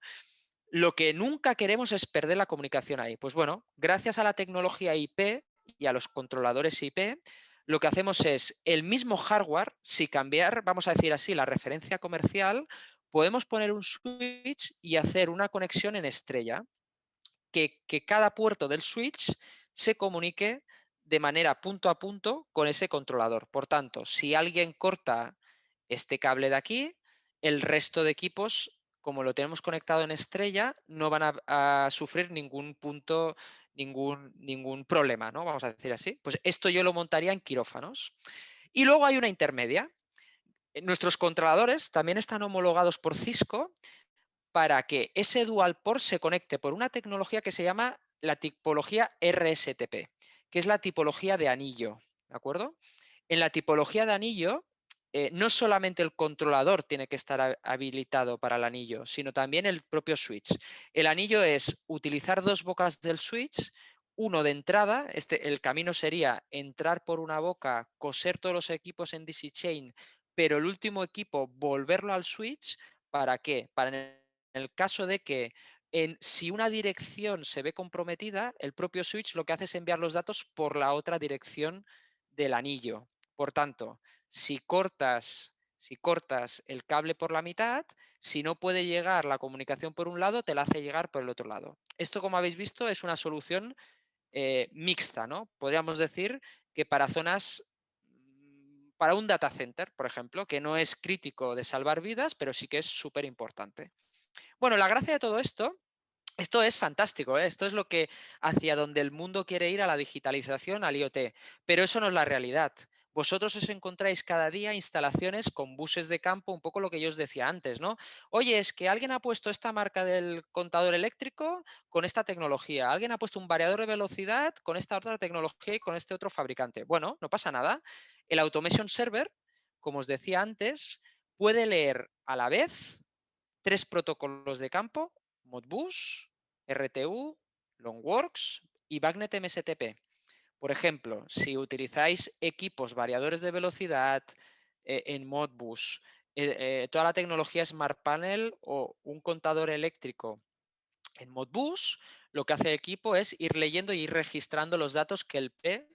Lo que nunca queremos es perder la comunicación ahí. Pues bueno, gracias a la tecnología IP y a los controladores IP, lo que hacemos es el mismo hardware, si cambiar, vamos a decir así, la referencia comercial, podemos poner un switch y hacer una conexión en estrella, que cada puerto del switch se comunique de manera punto a punto con ese controlador. Por tanto, si alguien corta este cable de aquí, el resto de equipos, como lo tenemos conectado en estrella, no van a sufrir ningún punto, ningún problema, ¿no? Vamos a decir así. Pues esto yo lo montaría en quirófanos. Y luego hay una intermedia. Nuestros controladores también están homologados por Cisco para que ese dual port se conecte por una tecnología que se llama la tipología RSTP, que es la tipología de anillo, ¿de acuerdo? En la tipología de anillo, no solamente el controlador tiene que estar habilitado para el anillo, sino también el propio switch. El anillo es utilizar dos bocas del switch, uno de entrada, el camino sería entrar por una boca, coser todos los equipos en DC Chain, pero el último equipo volverlo al switch. ¿Para qué? Para en el caso de que si una dirección se ve comprometida, el propio switch lo que hace es enviar los datos por la otra dirección del anillo. Por tanto, si cortas el cable por la mitad, si no puede llegar la comunicación por un lado, te la hace llegar por el otro lado. Esto, como habéis visto, es una solución mixta, ¿no? Podríamos decir que para zonas, para un data center, por ejemplo, que no es crítico de salvar vidas, pero sí que es súper importante. Bueno, la gracia de todo esto es fantástico, ¿eh? Esto es lo que hacia donde el mundo quiere ir, a la digitalización, al IoT, pero eso no es la realidad. Vosotros os encontráis cada día instalaciones con buses de campo, un poco lo que yo os decía antes, ¿no? Oye, es que alguien ha puesto esta marca del contador eléctrico con esta tecnología, alguien ha puesto un variador de velocidad con esta otra tecnología y con este otro fabricante. Bueno, no pasa nada. El Automation Server, como os decía antes, puede leer a la vez 3 protocolos de campo: Modbus, RTU, Longworks y Bagnet MSTP. Por ejemplo, si utilizáis equipos variadores de velocidad en Modbus, toda la tecnología Smart Panel o un contador eléctrico en Modbus, lo que hace el equipo es ir leyendo y ir registrando los datos que el P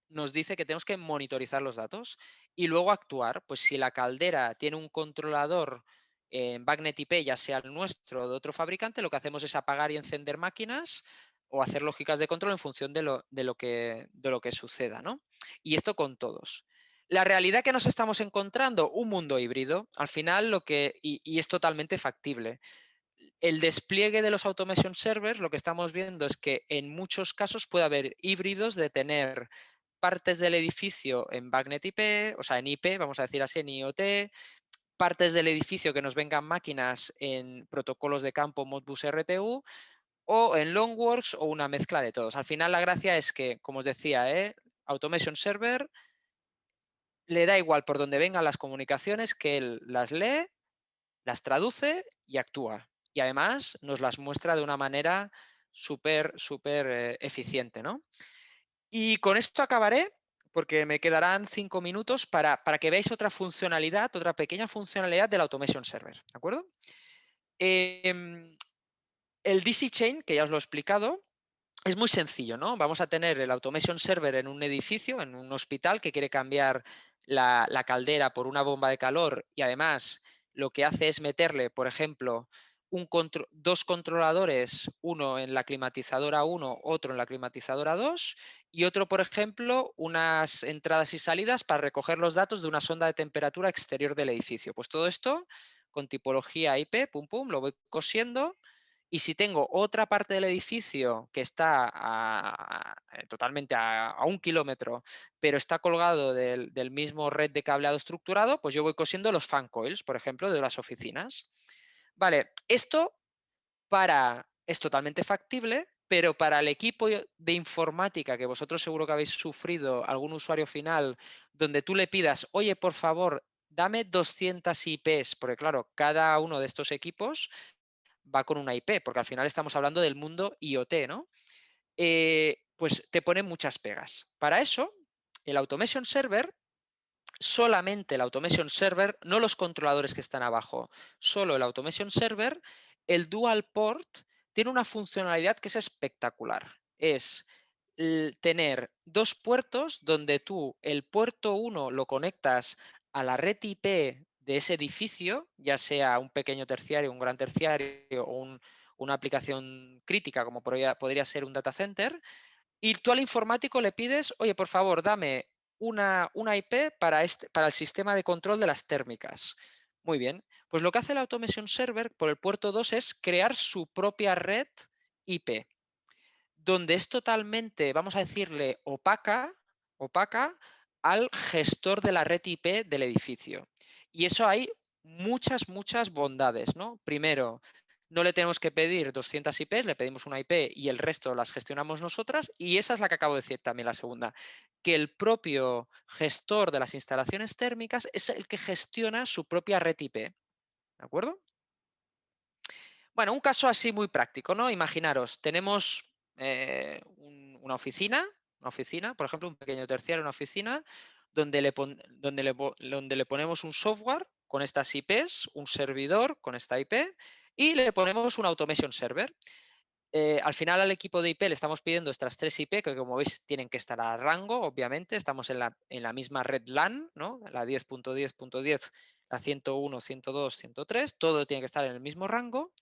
nos dice que tenemos que monitorizar los datos y luego actuar. Pues si la caldera tiene un controlador en Bagnet IP, ya sea el nuestro o de otro fabricante, lo que hacemos es apagar y encender máquinas o hacer lógicas de control en función de lo que suceda, ¿no? Y esto con todos. La realidad que nos estamos encontrando, un mundo híbrido, al final y es totalmente factible. El despliegue de los automation servers, lo que estamos viendo es que en muchos casos puede haber híbridos de tener partes del edificio en Bagnet IP, o sea, en IP, vamos a decir así, en IoT, partes del edificio que nos vengan máquinas en protocolos de campo Modbus RTU o en Longworks o una mezcla de todos. Al final la gracia es que, como os decía, Automation Server le da igual por donde vengan las comunicaciones, que él las lee, las traduce y actúa. Y además nos las muestra de una manera súper eficiente, ¿no? Y con esto acabaré, porque me quedarán 5 minutos para que veáis otra funcionalidad, otra pequeña funcionalidad del Automation Server, ¿de acuerdo? El DC Chain, que ya os lo he explicado, es muy sencillo, ¿no? Vamos a tener el Automation Server en un edificio, en un hospital que quiere cambiar la caldera por una bomba de calor y además lo que hace es meterle, por ejemplo, dos controladores, uno en la climatizadora 1, otro en la climatizadora 2 y otro, por ejemplo, unas entradas y salidas para recoger los datos de una sonda de temperatura exterior del edificio. Pues todo esto con tipología IP, pum pum, lo voy cosiendo. Y si tengo otra parte del edificio que está totalmente a 1 kilómetro, pero está colgado del mismo red de cableado estructurado, pues yo voy cosiendo los fan coils, por ejemplo, de las oficinas. Vale, esto es totalmente factible, pero para el equipo de informática, que vosotros seguro que habéis sufrido algún usuario final, donde tú le pidas, oye, por favor, dame 200 IPs, porque claro, cada uno de estos equipos va con una IP, porque al final estamos hablando del mundo IoT, ¿no? Pues te pone muchas pegas. Para eso, el Automation Server, solamente el Automation Server, no los controladores que están abajo, solo el Automation Server, el Dual Port tiene una funcionalidad que es espectacular. Es tener 2 puertos donde tú el puerto 1 lo conectas a la red IP de ese edificio, ya sea un pequeño terciario, un gran terciario o una aplicación crítica como podría ser un data center, y tú al informático le pides, oye, por favor, dame una IP para el sistema de control de las térmicas. Muy bien, pues lo que hace el Automation Server por el puerto 2 es crear su propia red IP, donde es totalmente, vamos a decirle, opaca al gestor de la red IP del edificio. Y eso hay muchas bondades, ¿no? Primero, no le tenemos que pedir 200 IPs, le pedimos una IP y el resto las gestionamos nosotras. Y esa es la que acabo de decir también, la segunda, que el propio gestor de las instalaciones térmicas es el que gestiona su propia red IP. ¿De acuerdo? Bueno, un caso así muy práctico, ¿no? Imaginaros, tenemos una oficina, por ejemplo, un pequeño terciario, una oficina, donde le ponemos un software con estas IPs, un servidor con esta IP y le ponemos un Automation Server. Al final al equipo de IP le estamos pidiendo estas 3 IP que, como veis, tienen que estar a rango, obviamente. Estamos en la misma red LAN, ¿no? La 10.10.10, la 101, 102, 103, todo tiene que estar en el mismo rango.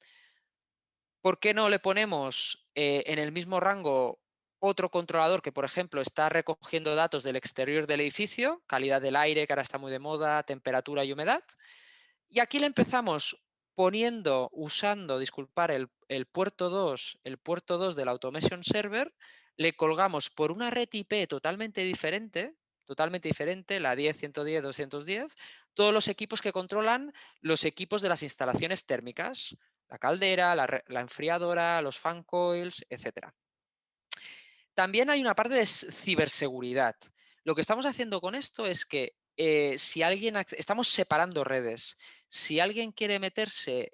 ¿Por qué no le ponemos en el mismo rango otro controlador que, por ejemplo, está recogiendo datos del exterior del edificio, calidad del aire, que ahora está muy de moda, temperatura y humedad? Y aquí le empezamos usando, disculpar, el puerto 2 del Automation Server, le colgamos por una red IP totalmente diferente, la 10, 110, 210, todos los equipos que controlan los equipos de las instalaciones térmicas, la caldera, la enfriadora, los fan coils, etc. También hay una parte de ciberseguridad. Lo que estamos haciendo con esto es que si alguien, estamos separando redes. Si alguien quiere meterse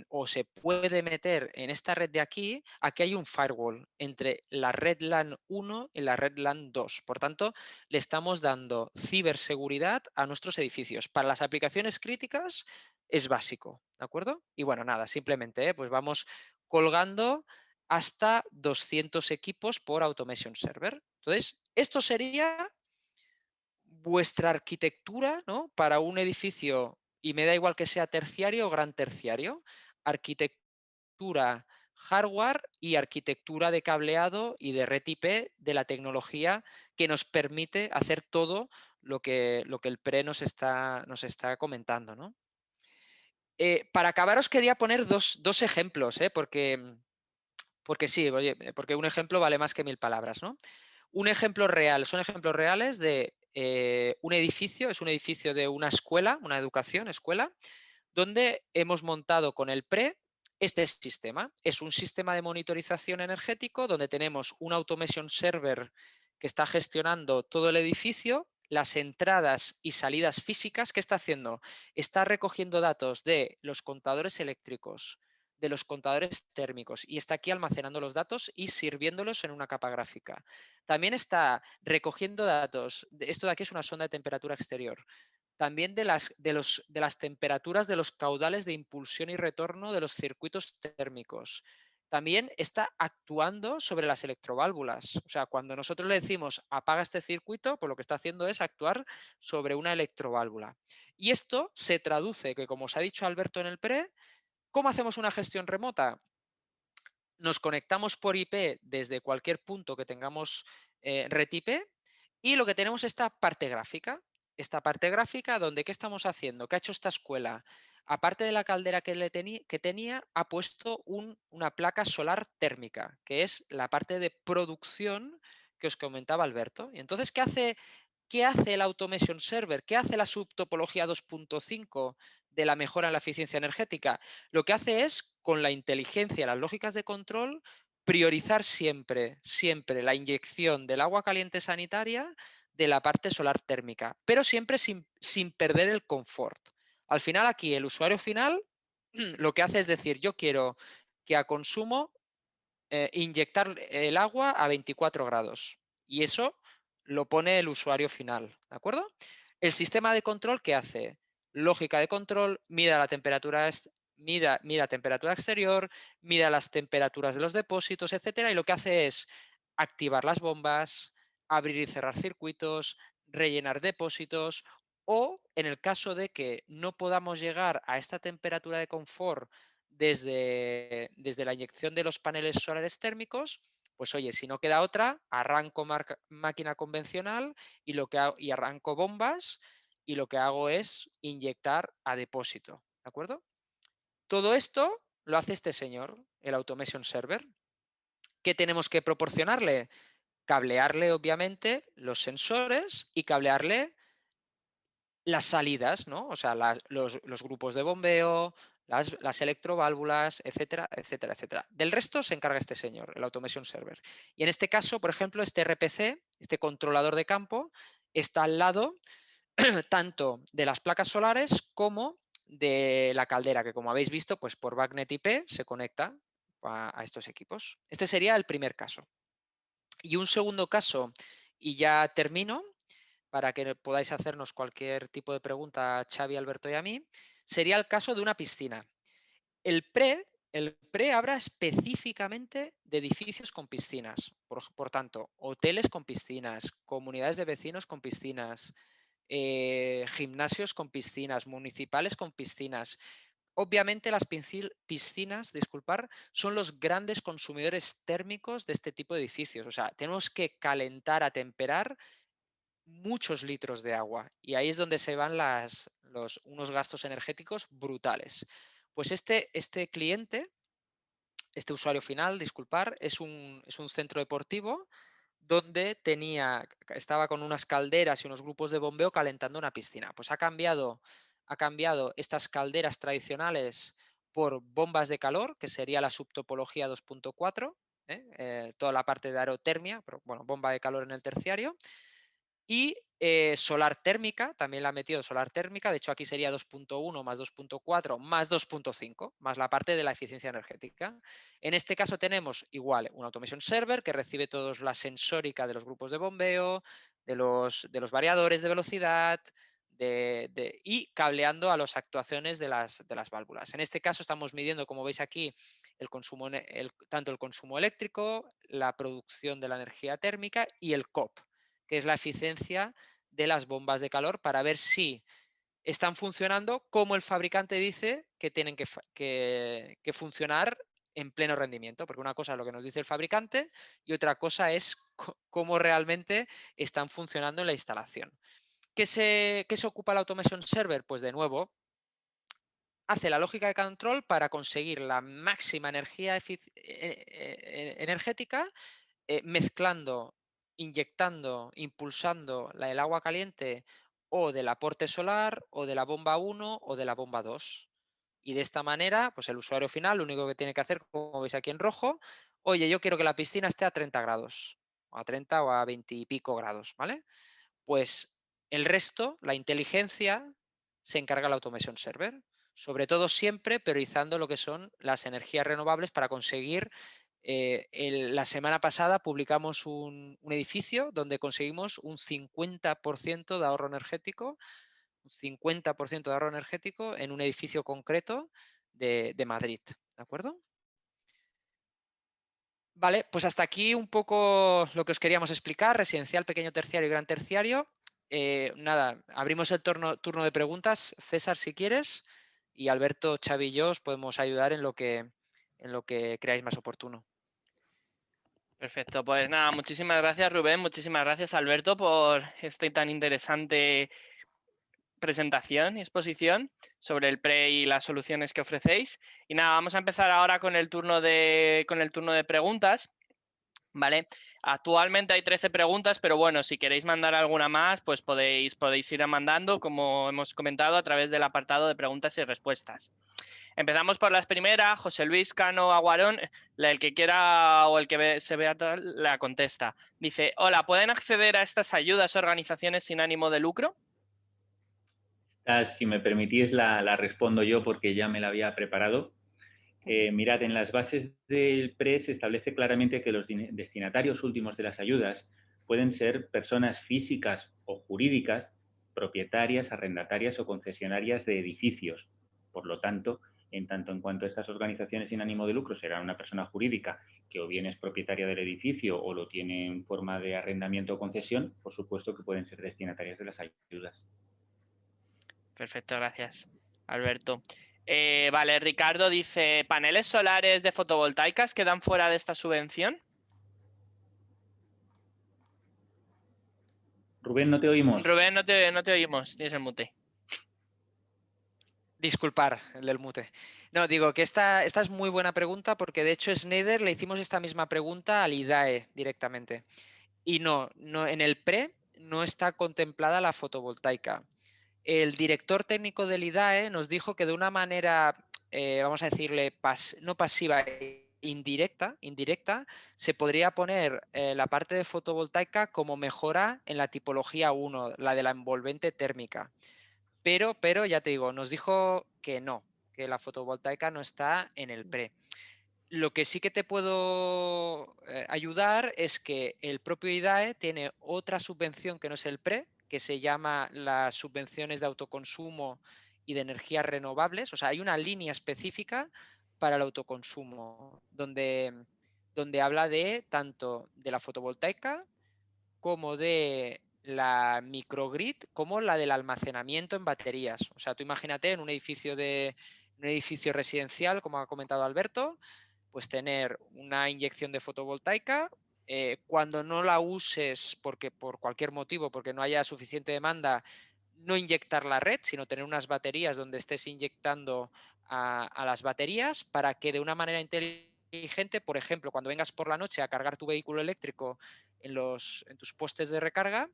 o se puede meter en esta red de aquí hay un firewall entre la red LAN 1 y la red LAN 2. Por tanto, le estamos dando ciberseguridad a nuestros edificios. Para las aplicaciones críticas es básico, ¿de acuerdo? Y bueno, nada, simplemente pues vamos colgando hasta 200 equipos por Automation Server. Entonces, esto sería vuestra arquitectura, ¿no? Para un edificio, y me da igual que sea terciario o gran terciario, arquitectura hardware y arquitectura de cableado y de red IP de la tecnología que nos permite hacer todo lo que el PRE nos está comentando, ¿no? Para acabar os quería poner dos ejemplos, porque sí, oye, porque un ejemplo vale más que 1000 palabras, ¿no? Un ejemplo real, son ejemplos reales de un edificio, es un edificio de una escuela, una escuela, donde hemos montado con el PRE este sistema. Es un sistema de monitorización energético donde tenemos un Automation Server que está gestionando todo el edificio, las entradas y salidas físicas. ¿Qué está haciendo? Está recogiendo datos de los contadores eléctricos, de los contadores térmicos y está aquí almacenando los datos y sirviéndolos en una capa gráfica. También está recogiendo datos, esto de aquí es una sonda de temperatura exterior, también de las temperaturas de los caudales de impulsión y retorno de los circuitos térmicos. También está actuando sobre las electroválvulas. O sea, cuando nosotros le decimos apaga este circuito, pues lo que está haciendo es actuar sobre una electroválvula. Y esto se traduce, que como os ha dicho Alberto en el PRE, ¿cómo hacemos una gestión remota? Nos conectamos por IP desde cualquier punto que tengamos red IP y lo que tenemos es esta parte gráfica. Esta parte gráfica donde ¿qué estamos haciendo? ¿Qué ha hecho esta escuela? Aparte de la caldera que tenía, ha puesto una placa solar térmica, que es la parte de producción que os comentaba Alberto. Y entonces, ¿qué hace el Automation Server? ¿Qué hace la subtopología 2.5 de la mejora en la eficiencia energética? Lo que hace es, con la inteligencia, las lógicas de control, priorizar siempre la inyección del agua caliente sanitaria de la parte solar térmica, pero siempre sin perder el confort. Al final aquí el usuario final lo que hace es decir, yo quiero que a consumo inyectar el agua a 24 grados y eso lo pone el usuario final, ¿de acuerdo? El sistema de control, ¿qué hace? Lógica de control, mida la temperatura temperatura exterior, mida las temperaturas de los depósitos, etcétera, y lo que hace es activar las bombas, abrir y cerrar circuitos, rellenar depósitos, o en el caso de que no podamos llegar a esta temperatura de confort desde la inyección de los paneles solares térmicos, pues oye, si no queda otra, arranco máquina convencional y arranco bombas y lo que hago es inyectar a depósito, ¿de acuerdo? Todo esto lo hace este señor, el Automation Server. ¿Qué tenemos que proporcionarle? Cablearle, obviamente, los sensores y cablearle las salidas, ¿no? O sea, los grupos de bombeo, las electroválvulas, etcétera, etcétera, etcétera. Del resto se encarga este señor, el Automation Server. Y en este caso, por ejemplo, este RPC, este controlador de campo, está al lado tanto de las placas solares como de la caldera, que como habéis visto, pues por BACnet IP se conecta a estos equipos. Este sería el primer caso. Y un segundo caso, y ya termino, para que podáis hacernos cualquier tipo de pregunta a Xavi, Alberto y a mí, sería el caso de una piscina. El PRE habla específicamente de edificios con piscinas, por tanto, hoteles con piscinas, comunidades de vecinos con piscinas, gimnasios con piscinas, municipales con piscinas. Obviamente las piscinas, son los grandes consumidores térmicos de este tipo de edificios. O sea, tenemos que calentar, atemperar muchos litros de agua y ahí es donde se van unos gastos energéticos brutales. Pues este cliente, este usuario final, es un centro deportivo donde estaba con unas calderas y unos grupos de bombeo calentando una piscina. Pues ha cambiado estas calderas tradicionales por bombas de calor, que sería la subtopología 2.4, toda la parte de aerotermia, pero bueno, bomba de calor en el terciario. Y solar térmica, también la ha metido solar térmica, de hecho aquí sería 2.1 más 2.4 más 2.5, más la parte de la eficiencia energética. En este caso tenemos igual un automation server que recibe toda la sensórica de los grupos de bombeo, de los variadores de velocidad, y cableando a las actuaciones de las válvulas. En este caso estamos midiendo, como veis aquí, tanto el consumo eléctrico, la producción de la energía térmica y el COP, que es la eficiencia de las bombas de calor, para ver si están funcionando como el fabricante dice que tienen que funcionar en pleno rendimiento, porque una cosa es lo que nos dice el fabricante y otra cosa es cómo realmente están funcionando en la instalación. ¿Qué se ocupa el Automation Server? Pues de nuevo, hace la lógica de control para conseguir la máxima energía energética, mezclando, inyectando, impulsando el agua caliente o del aporte solar o de la bomba 1 o de la bomba 2. Y de esta manera, pues el usuario final lo único que tiene que hacer, como veis aquí en rojo, oye, yo quiero que la piscina esté a 30 grados, o a 30 o a 20 y pico grados, ¿vale? Pues el resto, la inteligencia, se encarga el Automation Server, sobre todo siempre priorizando lo que son las energías renovables para conseguir. La semana pasada publicamos un edificio donde conseguimos un 50% de ahorro energético, en un edificio concreto de Madrid, ¿de acuerdo? Vale, pues hasta aquí un poco lo que os queríamos explicar, residencial, pequeño terciario y gran terciario. Nada, abrimos el turno de preguntas. César, si quieres, y Alberto, Xavi y yo os podemos ayudar en lo que creáis más oportuno. Perfecto, pues nada, muchísimas gracias Rubén, muchísimas gracias Alberto por esta tan interesante presentación y exposición sobre el PRE y las soluciones que ofrecéis. Y nada, vamos a empezar ahora con el turno de preguntas. ¿Vale? Actualmente hay 13 preguntas, pero bueno, si queréis mandar alguna más, pues podéis ir mandando, como hemos comentado, a través del apartado de preguntas y respuestas. Empezamos por las primeras. José Luis Cano Aguarón, el que quiera o el que se vea tal, la contesta. Dice, hola, ¿pueden acceder a estas ayudas organizaciones sin ánimo de lucro? Si me permitís, la respondo yo porque ya me la había preparado. Mirad, en las bases del PRE se establece claramente que los destinatarios últimos de las ayudas pueden ser personas físicas o jurídicas, propietarias, arrendatarias o concesionarias de edificios. Por lo tanto, en cuanto estas organizaciones sin ánimo de lucro serán una persona jurídica que o bien es propietaria del edificio o lo tiene en forma de arrendamiento o concesión, por supuesto que pueden ser destinatarias de las ayudas. Perfecto, gracias, Alberto. Vale, Ricardo dice, ¿paneles solares de fotovoltaicas quedan fuera de esta subvención? Rubén, no te oímos. Rubén, no te oímos, tienes el mute. Disculpar, el del mute. No, digo que esta es muy buena pregunta porque de hecho Schneider le hicimos esta misma pregunta al IDAE directamente. Y no, en el PRE no está contemplada la fotovoltaica. El director técnico del IDAE nos dijo que de una manera, vamos a decirle, no pasiva, indirecta, se podría poner la parte de fotovoltaica como mejora en la tipología 1, la de la envolvente térmica. Pero ya te digo, nos dijo que no, que la fotovoltaica no está en el PRE. Lo que sí que te puedo ayudar es que el propio IDAE tiene otra subvención que no es el PRE, que se llama las subvenciones de autoconsumo y de energías renovables. O sea, hay una línea específica para el autoconsumo, donde habla de tanto de la fotovoltaica como de la microgrid, como la del almacenamiento en baterías. O sea, tú imagínate en un edificio residencial, como ha comentado Alberto, pues tener una inyección de fotovoltaica. Cuando no la uses porque por cualquier motivo, porque no haya suficiente demanda, no inyectar la red, sino tener unas baterías donde estés inyectando a las baterías para que de una manera inteligente, por ejemplo, cuando vengas por la noche a cargar tu vehículo eléctrico en tus postes de recarga,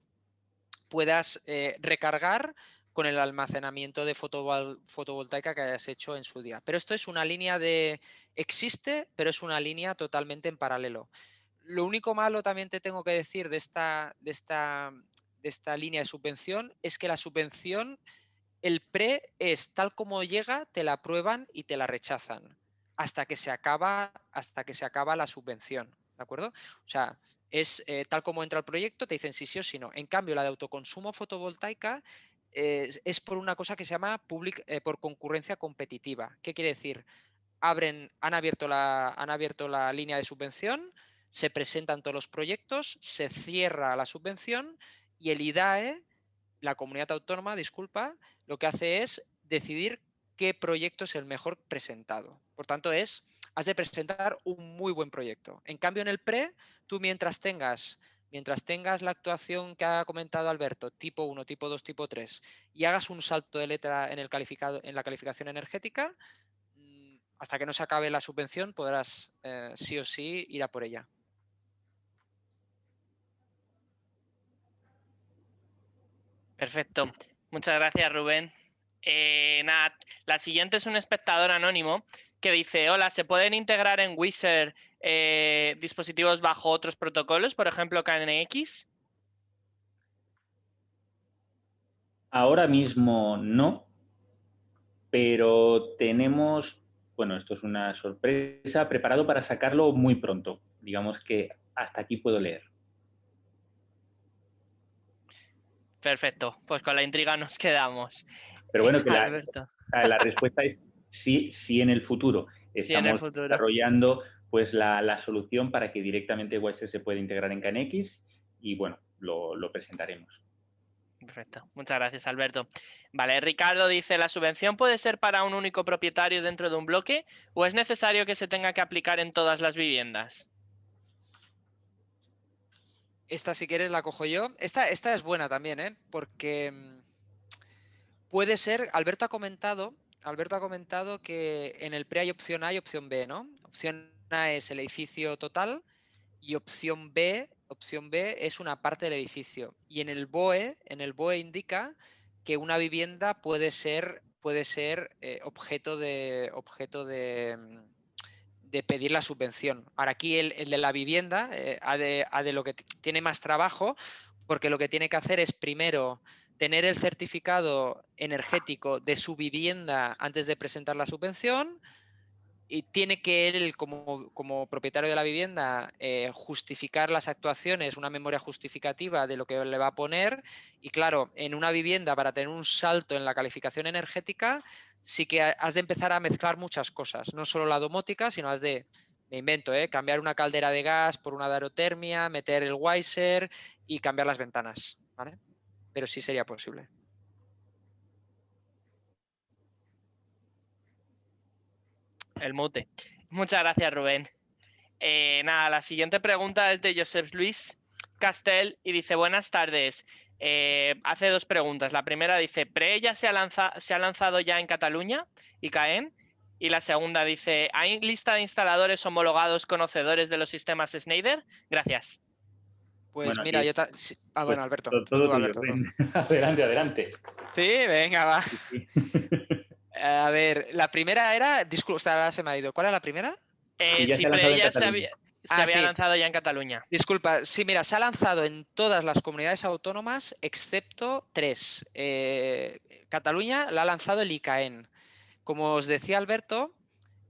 puedas recargar con el almacenamiento de fotovoltaica que hayas hecho en su día. Pero esto es una línea existe, pero es una línea totalmente en paralelo. Lo único malo también te tengo que decir de esta línea de subvención es que la subvención, el pre es tal como llega, te la aprueban y te la rechazan hasta que se acaba la subvención, ¿de acuerdo? O sea, es tal como entra el proyecto, te dicen si sí o si no. En cambio, la de autoconsumo fotovoltaica es por una cosa que se llama por concurrencia competitiva. ¿Qué quiere decir? Han abierto la línea de subvención, se presentan todos los proyectos, se cierra la subvención y el IDAE, la comunidad autónoma, disculpa, lo que hace es decidir qué proyecto es el mejor presentado. Por tanto, has de presentar un muy buen proyecto. En cambio, en el pre, tú mientras tengas la actuación que ha comentado Alberto, tipo 1, tipo 2, tipo 3, y hagas un salto de letra en la calificación energética, hasta que no se acabe la subvención podrás sí o sí ir a por ella. Perfecto. Muchas gracias, Rubén. Nada, la siguiente es un espectador anónimo que dice, hola, ¿se pueden integrar en Wizard dispositivos bajo otros protocolos, por ejemplo KNX? Ahora mismo no, pero tenemos, bueno, esto es una sorpresa, preparado para sacarlo muy pronto. Digamos que hasta aquí puedo leer. Perfecto, pues con la intriga nos quedamos. Pero bueno, que Alberto. la respuesta es sí en el futuro. Estamos desarrollando pues la solución para que directamente Wizard se pueda integrar en KNX y bueno, lo presentaremos. Perfecto, muchas gracias, Alberto. Vale, Ricardo dice, ¿la subvención puede ser para un único propietario dentro de un bloque o es necesario que se tenga que aplicar en todas las viviendas? Esta, si quieres, la cojo yo. Esta es buena también, porque puede ser, Alberto ha comentado que en el pre hay opción A y opción B, ¿no? Opción A es el edificio total y opción B es una parte del edificio. Y en el BOE indica que una vivienda puede ser objeto de pedir la subvención. Ahora aquí el de la vivienda ha de lo que tiene más trabajo, porque lo que tiene que hacer es primero tener el certificado energético de su vivienda antes de presentar la subvención, y tiene que él, como propietario de la vivienda, justificar las actuaciones, una memoria justificativa de lo que le va a poner. Y claro, en una vivienda, para tener un salto en la calificación energética, sí que has de empezar a mezclar muchas cosas, no solo la domótica, sino has de, me invento, cambiar una caldera de gas por una de aerotermia, meter el Weiser y cambiar las ventanas, ¿vale? Pero sí sería posible. El mute. Muchas gracias, Rubén. Nada, la siguiente pregunta es de Josep Luis Castel y dice, buenas tardes. Hace dos preguntas. La primera dice, ¿PRE ya se ha lanzado ya en Cataluña y Caen? Y la segunda dice, ¿hay lista de instaladores homologados conocedores de los sistemas Schneider? Gracias. Pues bueno, mira, bueno, Alberto. Tú, Alberto. Adelante. Sí, venga, va. Sí. A ver, la primera era, disculpa, ahora se me ha ido. ¿Cuál era la primera? Si PRE ya se había lanzado ya en Cataluña. Disculpa, sí, mira, se ha lanzado en todas las comunidades autónomas excepto 3. Cataluña la ha lanzado el ICAEN. Como os decía Alberto,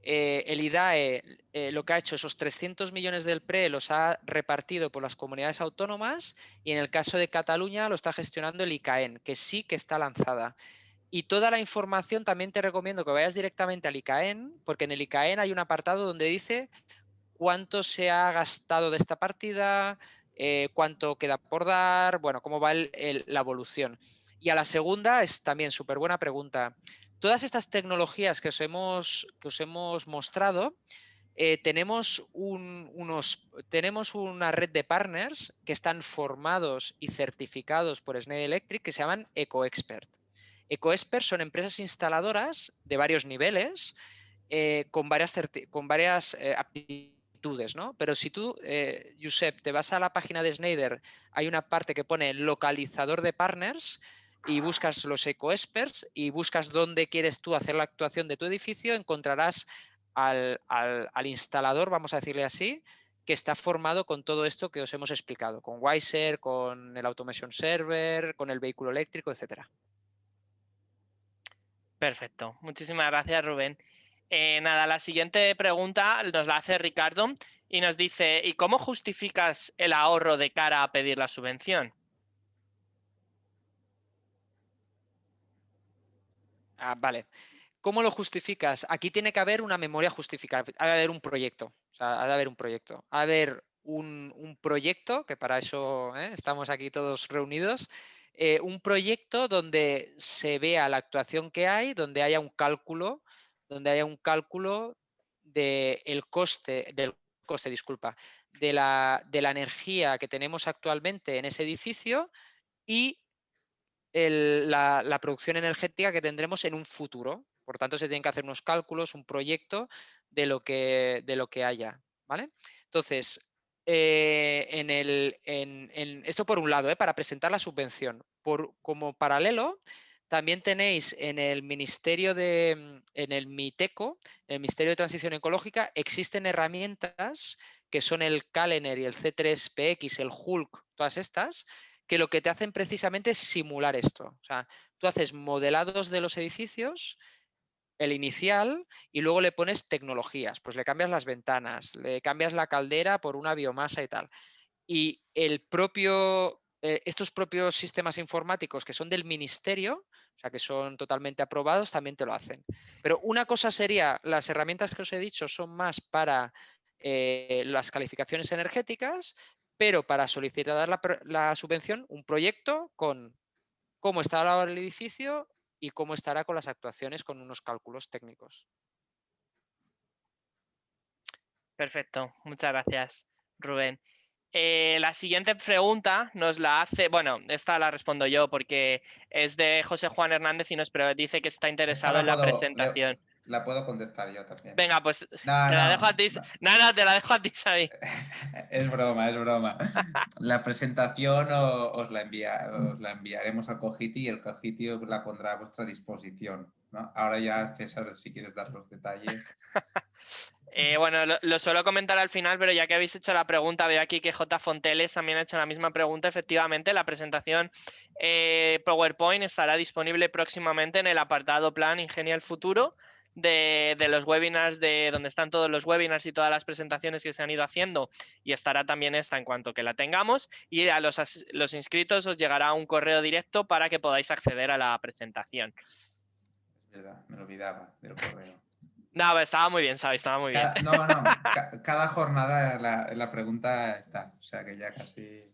el IDAE lo que ha hecho, esos 300 millones del PRE los ha repartido por las comunidades autónomas, y en el caso de Cataluña lo está gestionando el ICAEN, que sí que está lanzada. Y toda la información también te recomiendo que vayas directamente al ICAEN, porque en el ICAEN hay un apartado donde dice cuánto se ha gastado de esta partida, cuánto queda por dar, bueno, cómo va la evolución. Y a la segunda es también súper buena pregunta. Todas estas tecnologías que os hemos mostrado, tenemos una red de partners que están formados y certificados por Schneider Electric que se llaman EcoExpert. EcoExpert son empresas instaladoras de varios niveles con varias aptitudes, ¿no? Pero si tú, Josep, te vas a la página de Schneider, hay una parte que pone localizador de partners y buscas los EcoExperts y buscas dónde quieres tú hacer la actuación de tu edificio, encontrarás al instalador, vamos a decirle así, que está formado con todo esto que os hemos explicado, con Wiser, con el Automation Server, con el vehículo eléctrico, etcétera. Perfecto. Muchísimas gracias, Rubén. Nada, la siguiente pregunta nos la hace Ricardo y nos dice, ¿y cómo justificas el ahorro de cara a pedir la subvención? Vale. ¿Cómo lo justificas? Aquí tiene que haber una memoria justificada, ha de haber un proyecto, o sea, ha de haber un proyecto. Ha de haber un proyecto, que para eso estamos aquí todos reunidos, un proyecto donde se vea la actuación que hay, donde haya un cálculo del coste, disculpa, de la energía que tenemos actualmente en ese edificio y la producción energética que tendremos en un futuro. Por tanto, se tienen que hacer unos cálculos, un proyecto de lo que haya. ¿Vale? Entonces, esto por un lado, para presentar la subvención. Como paralelo, también tenéis en el Ministerio en el MITECO, en el Ministerio de Transición Ecológica, existen herramientas que son el Calener y el C3PX, el Hulk, todas estas, que lo que te hacen precisamente es simular esto. O sea, tú haces modelados de los edificios, el inicial, y luego le pones tecnologías. Pues le cambias las ventanas, le cambias la caldera por una biomasa y tal. Y estos propios sistemas informáticos que son del ministerio, o sea, que son totalmente aprobados, también te lo hacen. Pero una cosa sería, las herramientas que os he dicho son más para las calificaciones energéticas, pero para solicitar la subvención, un proyecto con cómo estará ahora el edificio y cómo estará con las actuaciones con unos cálculos técnicos. Perfecto. Muchas gracias, Rubén. La siguiente pregunta nos la hace, bueno, esta la respondo yo porque es de José Juan Hernández y dice que está interesado en la presentación. La puedo contestar yo también. Venga, pues No, te la dejo a ti. No, te la dejo a ti, Xavi. Es broma, es broma. La presentación os la enviaremos al Cogiti y el Cogiti os la pondrá a vuestra disposición, ¿no? Ahora ya, César, si quieres dar los detalles. Bueno, lo suelo comentar al final, pero ya que habéis hecho la pregunta, veo aquí que J. Fonteles también ha hecho la misma pregunta. Efectivamente, la presentación PowerPoint estará disponible próximamente en el apartado Plan Ingenia el Futuro de los webinars, de donde están todos los webinars y todas las presentaciones que se han ido haciendo, y estará también esta en cuanto que la tengamos, y a los inscritos os llegará un correo directo para que podáis acceder a la presentación. Es verdad, me olvidaba del correo. No, estaba muy bien, ¿sabes? Estaba muy bien. Cada jornada la pregunta está, o sea que ya casi...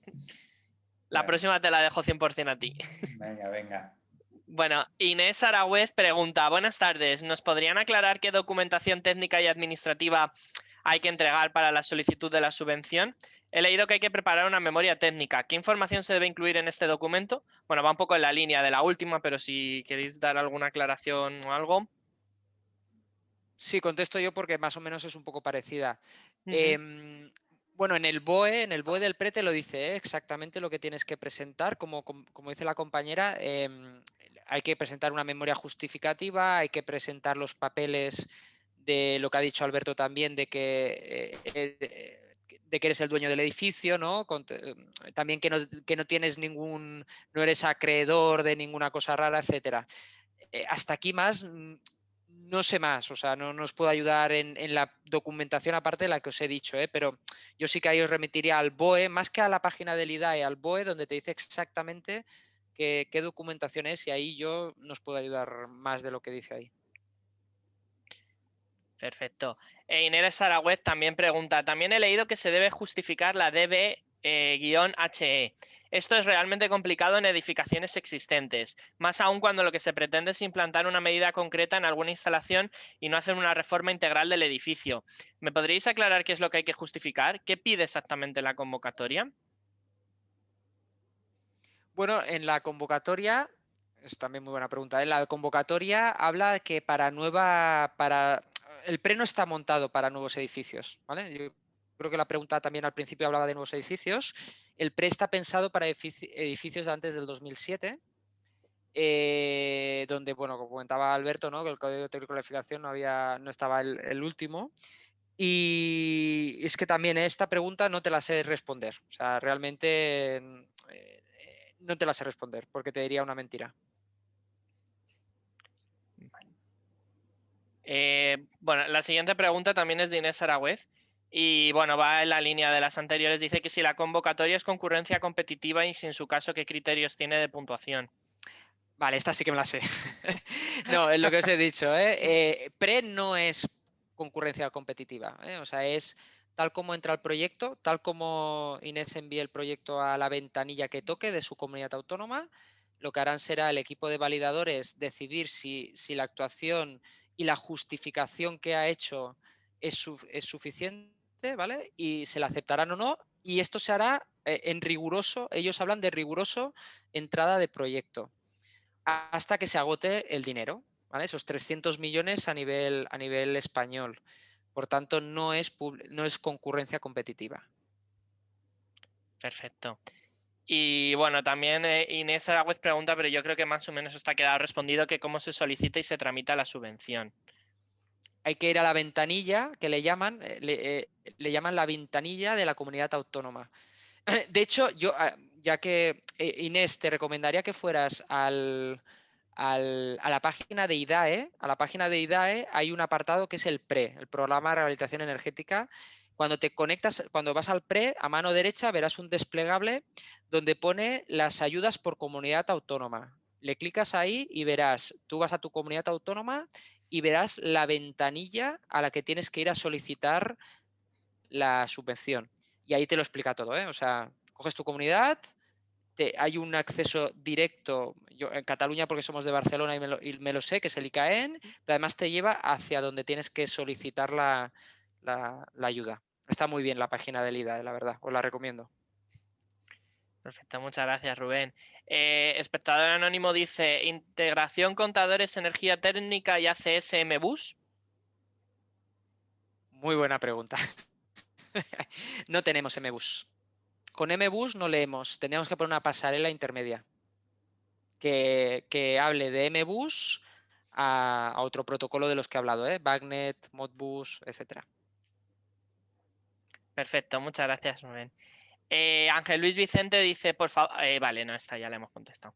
La próxima te la dejo 100% a ti. Venga. Bueno, Inés Aragüez pregunta, buenas tardes, ¿nos podrían aclarar qué documentación técnica y administrativa hay que entregar para la solicitud de la subvención? He leído que hay que preparar una memoria técnica. ¿Qué información se debe incluir en este documento? Bueno, va un poco en la línea de la última, pero si queréis dar alguna aclaración o algo. Sí, contesto yo porque más o menos es un poco parecida. Bueno, en el BOE del PRE te lo dice exactamente lo que tienes que presentar. Como dice la compañera, hay que presentar una memoria justificativa, hay que presentar los papeles de lo que ha dicho Alberto también, de que eres el dueño del edificio, ¿no? También que no tienes no eres acreedor de ninguna cosa rara, etcétera. Hasta aquí más... No sé más, o sea, no os puedo ayudar en la documentación aparte de la que os he dicho, pero yo sí que ahí os remitiría al BOE, más que a la página del IDAE, al BOE, donde te dice exactamente qué documentación es, y ahí yo no os puedo ayudar más de lo que dice ahí. Perfecto. Inés Aragüez también pregunta, también he leído que se debe justificar la DB-HE. Esto es realmente complicado en edificaciones existentes, más aún cuando lo que se pretende es implantar una medida concreta en alguna instalación y no hacer una reforma integral del edificio. ¿Me podríais aclarar qué es lo que hay que justificar? ¿Qué pide exactamente la convocatoria? Bueno, en la convocatoria, es también muy buena pregunta, en la convocatoria habla que el PRE no está montado para nuevos edificios, ¿vale? Yo creo que la pregunta también al principio hablaba de nuevos edificios. El PRE está pensado para edificios de antes del 2007, donde, bueno, como comentaba Alberto, ¿no? Que el Código de Técnico de Calificación no estaba el último. Y es que también esta pregunta no te la sé responder. O sea, realmente no te la sé responder porque te diría una mentira. Bueno, la siguiente pregunta también es de Inés Aragüez y bueno, va en la línea de las anteriores. Dice que si la convocatoria es concurrencia competitiva y si en su caso, ¿qué criterios tiene de puntuación? Vale, esta sí que me la sé. No, es lo que os he dicho. Pre no es concurrencia competitiva. O sea, es tal como entra el proyecto, tal como Inés envíe el proyecto a la ventanilla que toque de su comunidad autónoma, lo que harán será el equipo de validadores decidir si la actuación y la justificación que ha hecho es suficiente, ¿vale? Y se la aceptarán o no. Y esto se hará en riguroso, ellos hablan de riguroso entrada de proyecto, hasta que se agote el dinero, ¿vale? Esos 300 millones a nivel español. Por tanto, no es concurrencia competitiva. Perfecto. Y bueno, también Inés Aragüez pregunta, pero yo creo que más o menos está quedado respondido, que cómo se solicita y se tramita la subvención. Hay que ir a la ventanilla que le llaman la ventanilla de la comunidad autónoma. De hecho, yo, ya que Inés, te recomendaría que fueras a la página de IDAE. A la página de IDAE hay un apartado que es el PRE, el Programa de Rehabilitación Energética. Cuando te conectas, cuando vas al PRE, a mano derecha verás un desplegable donde pone las ayudas por comunidad autónoma. Le clicas ahí y verás, tú vas a tu comunidad autónoma y verás la ventanilla a la que tienes que ir a solicitar la subvención. Y ahí te lo explica todo, ¿eh? O sea, coges tu comunidad, hay un acceso directo, yo en Cataluña porque somos de Barcelona y me lo sé, que es el ICAEN, pero además te lleva hacia donde tienes que solicitar la ayuda. Está muy bien la página del IDAE, la verdad, os la recomiendo. Perfecto, muchas gracias, Rubén. Espectador anónimo dice, ¿integración contadores, energía técnica y ACS MBus? Muy buena pregunta. No tenemos MBus. Con MBus no leemos, tendríamos que poner una pasarela intermedia que hable de MBus a otro protocolo de los que he hablado, Bagnet, Modbus, etcétera. Perfecto, muchas gracias, Rubén. Ángel Luis Vicente dice, por favor, vale, no, esta ya la hemos contestado.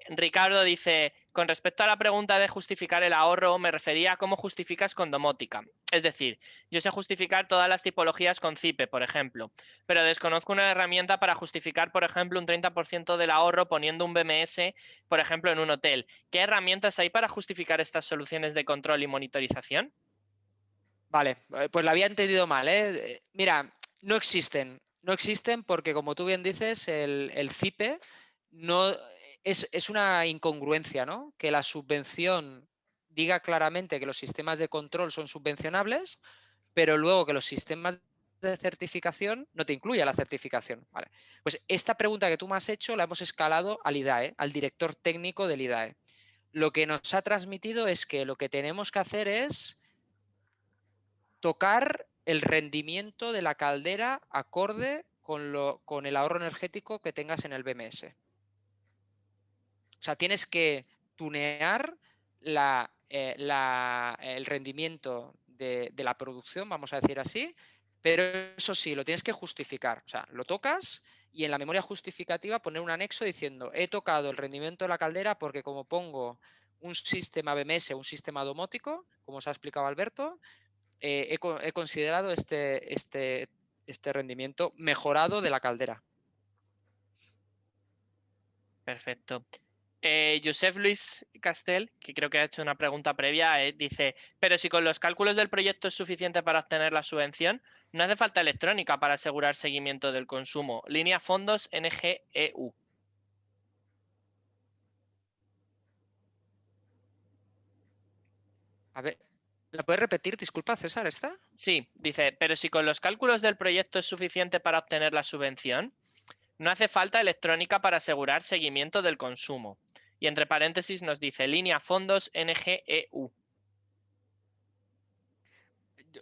Ricardo dice, con respecto a la pregunta de justificar el ahorro, me refería a cómo justificas con domótica. Es decir, yo sé justificar todas las tipologías con CIPE, por ejemplo, pero desconozco una herramienta para justificar, por ejemplo, un 30% del ahorro poniendo un BMS, por ejemplo, en un hotel. ¿Qué herramientas hay para justificar estas soluciones de control y monitorización? Vale, pues la había entendido mal, Mira, no existen porque, como tú bien dices, el CIPE no es una incongruencia, ¿no? Que la subvención diga claramente que los sistemas de control son subvencionables, pero luego que los sistemas de certificación no te incluya la certificación. Vale. Pues esta pregunta que tú me has hecho la hemos escalado al IDAE, al director técnico del IDAE. Lo que nos ha transmitido es que lo que tenemos que hacer es tocar el rendimiento de la caldera acorde con el ahorro energético que tengas en el BMS. O sea, tienes que tunear el rendimiento de la producción, vamos a decir así, pero eso sí, lo tienes que justificar. O sea, lo tocas y en la memoria justificativa poner un anexo diciendo, he tocado el rendimiento de la caldera porque como pongo un sistema BMS o un sistema domótico, como os ha explicado Alberto, he considerado este rendimiento mejorado de la caldera. Perfecto. Josep Luis Castel, que creo que ha hecho una pregunta previa, dice, pero si con los cálculos del proyecto es suficiente para obtener la subvención, no hace falta electrónica para asegurar seguimiento del consumo. Línea fondos NGEU. A ver, ¿la puedes repetir? Disculpa, César, ¿esta? Sí, dice, pero si con los cálculos del proyecto es suficiente para obtener la subvención, no hace falta electrónica para asegurar seguimiento del consumo. Y entre paréntesis nos dice línea fondos NGEU.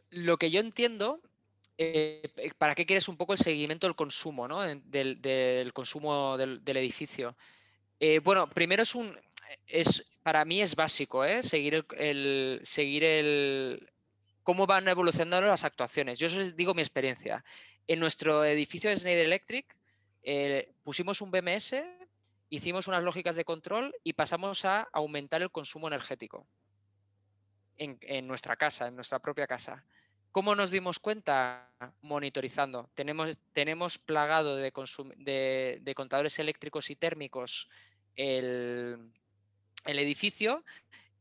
Lo que yo entiendo, ¿para qué quieres un poco el seguimiento del consumo, ¿no? Del consumo del edificio? Bueno, primero para mí es básico, seguir cómo van evolucionando las actuaciones. Yo os digo mi experiencia. En nuestro edificio de Schneider Electric pusimos un BMS, hicimos unas lógicas de control y pasamos a aumentar el consumo energético en nuestra casa, en nuestra propia casa. ¿Cómo nos dimos cuenta? Monitorizando. Tenemos plagado de contadores eléctricos y térmicos el edificio,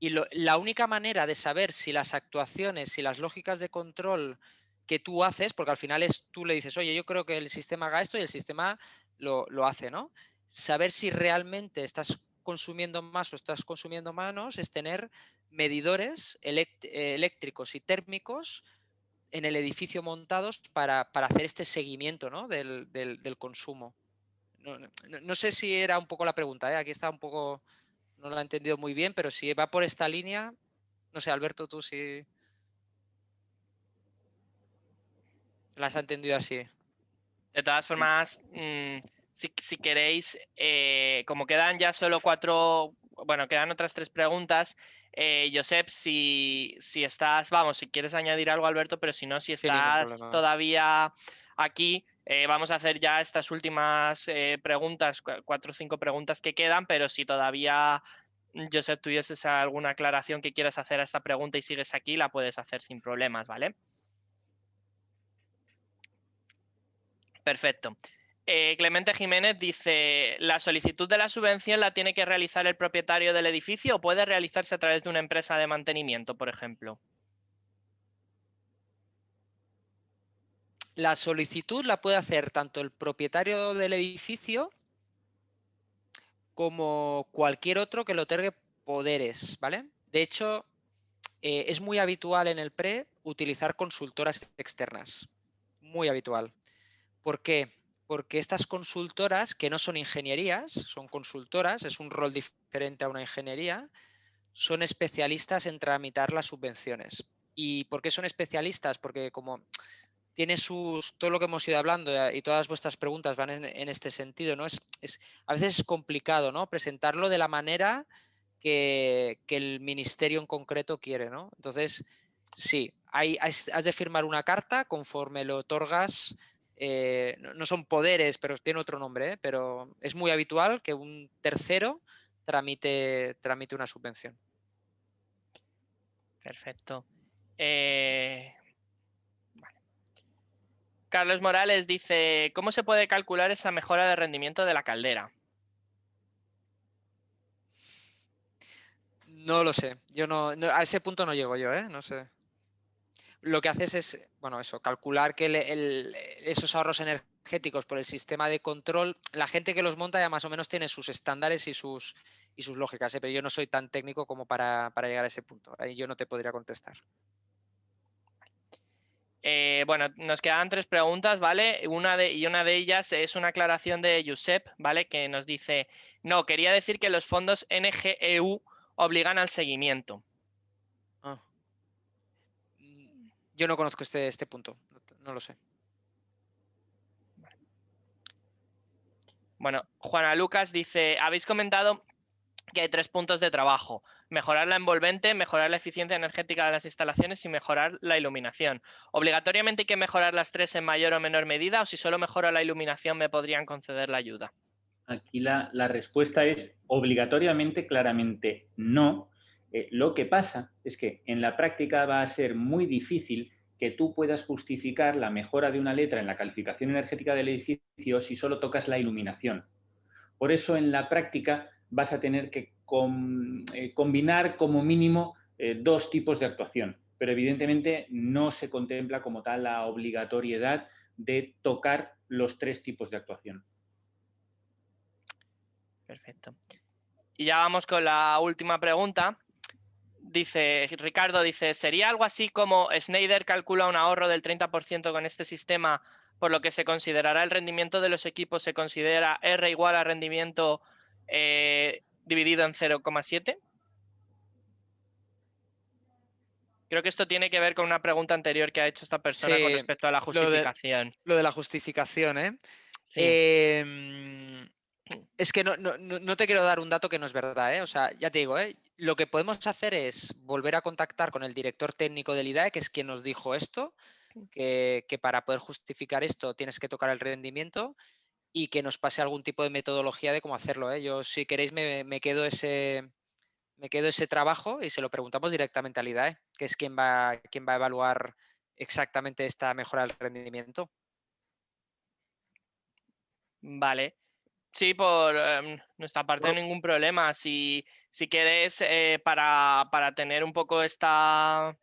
y la única manera de saber si las actuaciones, si las lógicas de control que tú haces, porque al final tú le dices, oye, yo creo que el sistema haga esto y el sistema lo hace, ¿no? Saber si realmente estás consumiendo más o estás consumiendo menos es tener medidores eléctricos y térmicos en el edificio montados para hacer este seguimiento, ¿no? del consumo. No sé si era un poco la pregunta, ¿eh? Aquí está un poco, no lo he entendido muy bien, pero si va por esta línea, no sé, Alberto, tú si la has entendido así. De todas formas, si queréis, como quedan ya solo quedan otras 3 preguntas, Josep, si estás, vamos, si quieres añadir algo, Alberto, pero si no, si Sin ningún estás problema. todavía aquí, vamos a hacer ya estas últimas preguntas, 4 o 5 preguntas que quedan, pero si todavía, Josep, tuvieses alguna aclaración que quieras hacer a esta pregunta y sigues aquí, la puedes hacer sin problemas, ¿vale? Perfecto. Clemente Jiménez dice, ¿la solicitud de la subvención la tiene que realizar el propietario del edificio o puede realizarse a través de una empresa de mantenimiento, por ejemplo? La solicitud la puede hacer tanto el propietario del edificio como cualquier otro que le otorgue poderes, ¿vale? De hecho, es muy habitual en el PRE utilizar consultoras externas. Muy habitual. ¿Por qué? Porque estas consultoras, que no son ingenierías, son consultoras, es un rol diferente a una ingeniería, son especialistas en tramitar las subvenciones. ¿Y por qué son especialistas? Porque como tiene todo lo que hemos ido hablando y todas vuestras preguntas van en este sentido, ¿no? A veces es complicado, ¿no? Presentarlo de la manera que el ministerio en concreto quiere, ¿no? Entonces, sí, has de firmar una carta conforme lo otorgas. No son poderes, pero tiene otro nombre, ¿eh? Pero es muy habitual que un tercero tramite una subvención. Perfecto. Carlos Morales dice, ¿cómo se puede calcular esa mejora de rendimiento de la caldera? No lo sé. Yo no, a ese punto no llego yo, ¿eh? No sé. Lo que haces es, bueno, eso, calcular que esos ahorros energéticos por el sistema de control, la gente que los monta ya más o menos tiene sus estándares y sus lógicas, ¿eh? Pero yo no soy tan técnico como para llegar a ese punto. Ahí yo no te podría contestar. Bueno, nos quedan 3 preguntas, ¿vale? Y una de ellas es una aclaración de Josep, ¿vale? Que nos dice, no, quería decir que los fondos NGEU obligan al seguimiento. Ah. Yo no conozco este punto, no lo sé. Bueno, Juana Lucas dice, habéis comentado que hay 3 puntos de trabajo: mejorar la envolvente, mejorar la eficiencia energética de las instalaciones y mejorar la iluminación. ¿Obligatoriamente hay que mejorar las 3 en mayor o menor medida, o si solo mejoro la iluminación me podrían conceder la ayuda? Aquí la respuesta es obligatoriamente, claramente no. Lo que pasa es que en la práctica va a ser muy difícil que tú puedas justificar la mejora de una letra en la calificación energética del edificio si solo tocas la iluminación. Por eso en la práctica vas a tener que combinar como mínimo 2 tipos de actuación, pero evidentemente no se contempla como tal la obligatoriedad de tocar los 3 tipos de actuación. Perfecto. Y ya vamos con la última pregunta. Dice Ricardo, ¿sería algo así como Schneider calcula un ahorro del 30% con este sistema, por lo que se considerará el rendimiento de los equipos, se considera R igual a rendimiento dividido en 0,7? Creo que esto tiene que ver con una pregunta anterior que ha hecho esta persona con respecto a la justificación. Lo de la justificación, ¿eh? Sí. Es que no te quiero dar un dato que no es verdad, ¿eh? O sea, ya te digo, ¿eh? Lo que podemos hacer es volver a contactar con el director técnico del IDAE, que es quien nos dijo esto, que para poder justificar esto tienes que tocar el rendimiento y que nos pase algún tipo de metodología de cómo hacerlo, ¿eh? Yo, si queréis, me quedo ese trabajo y se lo preguntamos directamente al IDAE, que es quien va a evaluar exactamente esta mejora del rendimiento. Vale. Sí, por nuestra parte ningún problema. Si quieres, para tener un poco esta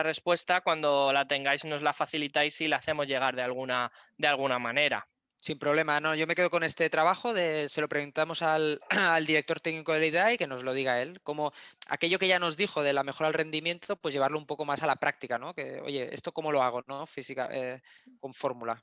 respuesta, cuando la tengáis nos la facilitáis y la hacemos llegar de alguna manera. Sin problema, no, yo me quedo con este trabajo, se lo preguntamos al director técnico de la IDAE y que nos lo diga él. Como aquello que ya nos dijo de la mejora del rendimiento, pues llevarlo un poco más a la práctica, ¿no? Que, oye, ¿esto cómo lo hago, no? Física, con fórmula.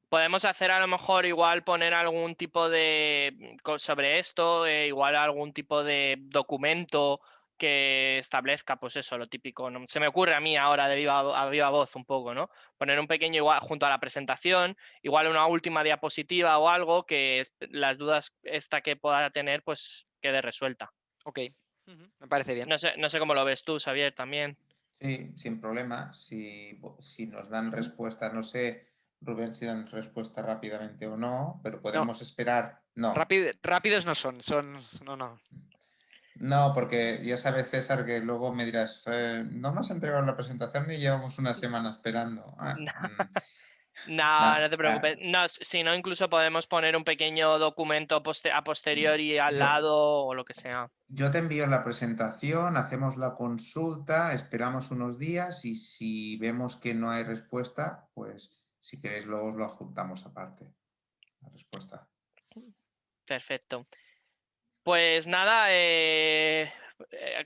Podemos hacer a lo mejor igual poner algún tipo de sobre esto, igual algún tipo de documento que establezca, pues eso, lo típico. ¿No? Se me ocurre a mí ahora a viva voz un poco, ¿no? Poner un pequeño igual junto a la presentación, igual una última diapositiva o algo que las dudas esta que pueda tener, pues quede resuelta. Ok, me parece bien. No sé cómo lo ves tú, Xavier, también. Sí, sin problema. Si nos dan respuesta, no sé, Rubén, si dan respuesta rápidamente o no, pero podemos esperar. No. Rápidos no son. No. No, porque ya sabes, César, que luego me dirás, no me has entregado la presentación y llevamos una semana esperando. No te preocupes. Si no, incluso podemos poner un pequeño documento a posteriori al lado o lo que sea. Yo te envío la presentación, hacemos la consulta, esperamos unos días y si vemos que no hay respuesta, pues si queréis luego os lo adjuntamos aparte, la respuesta. Perfecto. Pues nada,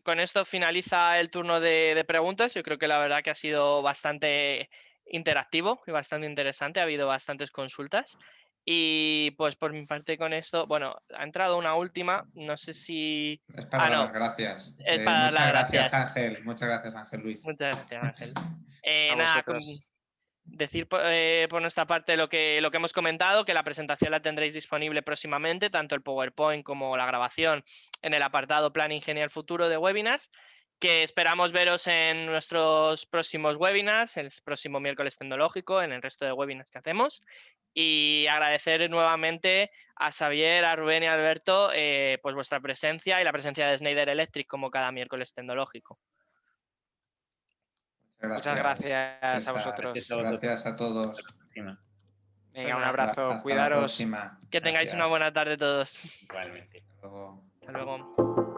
con esto finaliza el turno de preguntas. Yo creo que la verdad que ha sido bastante interactivo y bastante interesante. Ha habido bastantes consultas. Y pues por mi parte con esto, bueno, ha entrado una última. No sé si... Es para dar las gracias. Es para dar las gracias. Ángel. Muchas gracias, Ángel Luis. Muchas gracias, Ángel. Nada, decir por nuestra parte lo que hemos comentado, que la presentación la tendréis disponible próximamente, tanto el PowerPoint como la grabación en el apartado Plan Ingeniar Futuro de webinars, que esperamos veros en nuestros próximos webinars, el próximo miércoles tecnológico, en el resto de webinars que hacemos. Y agradecer nuevamente a Xavier, a Rubén y a Alberto pues vuestra presencia y la presencia de Schneider Electric como cada miércoles tecnológico. Muchas gracias a vosotros. Gracias a todos. Venga, un abrazo, cuidaros. Que tengáis una buena tarde todos. Igualmente. Hasta luego. Hasta luego.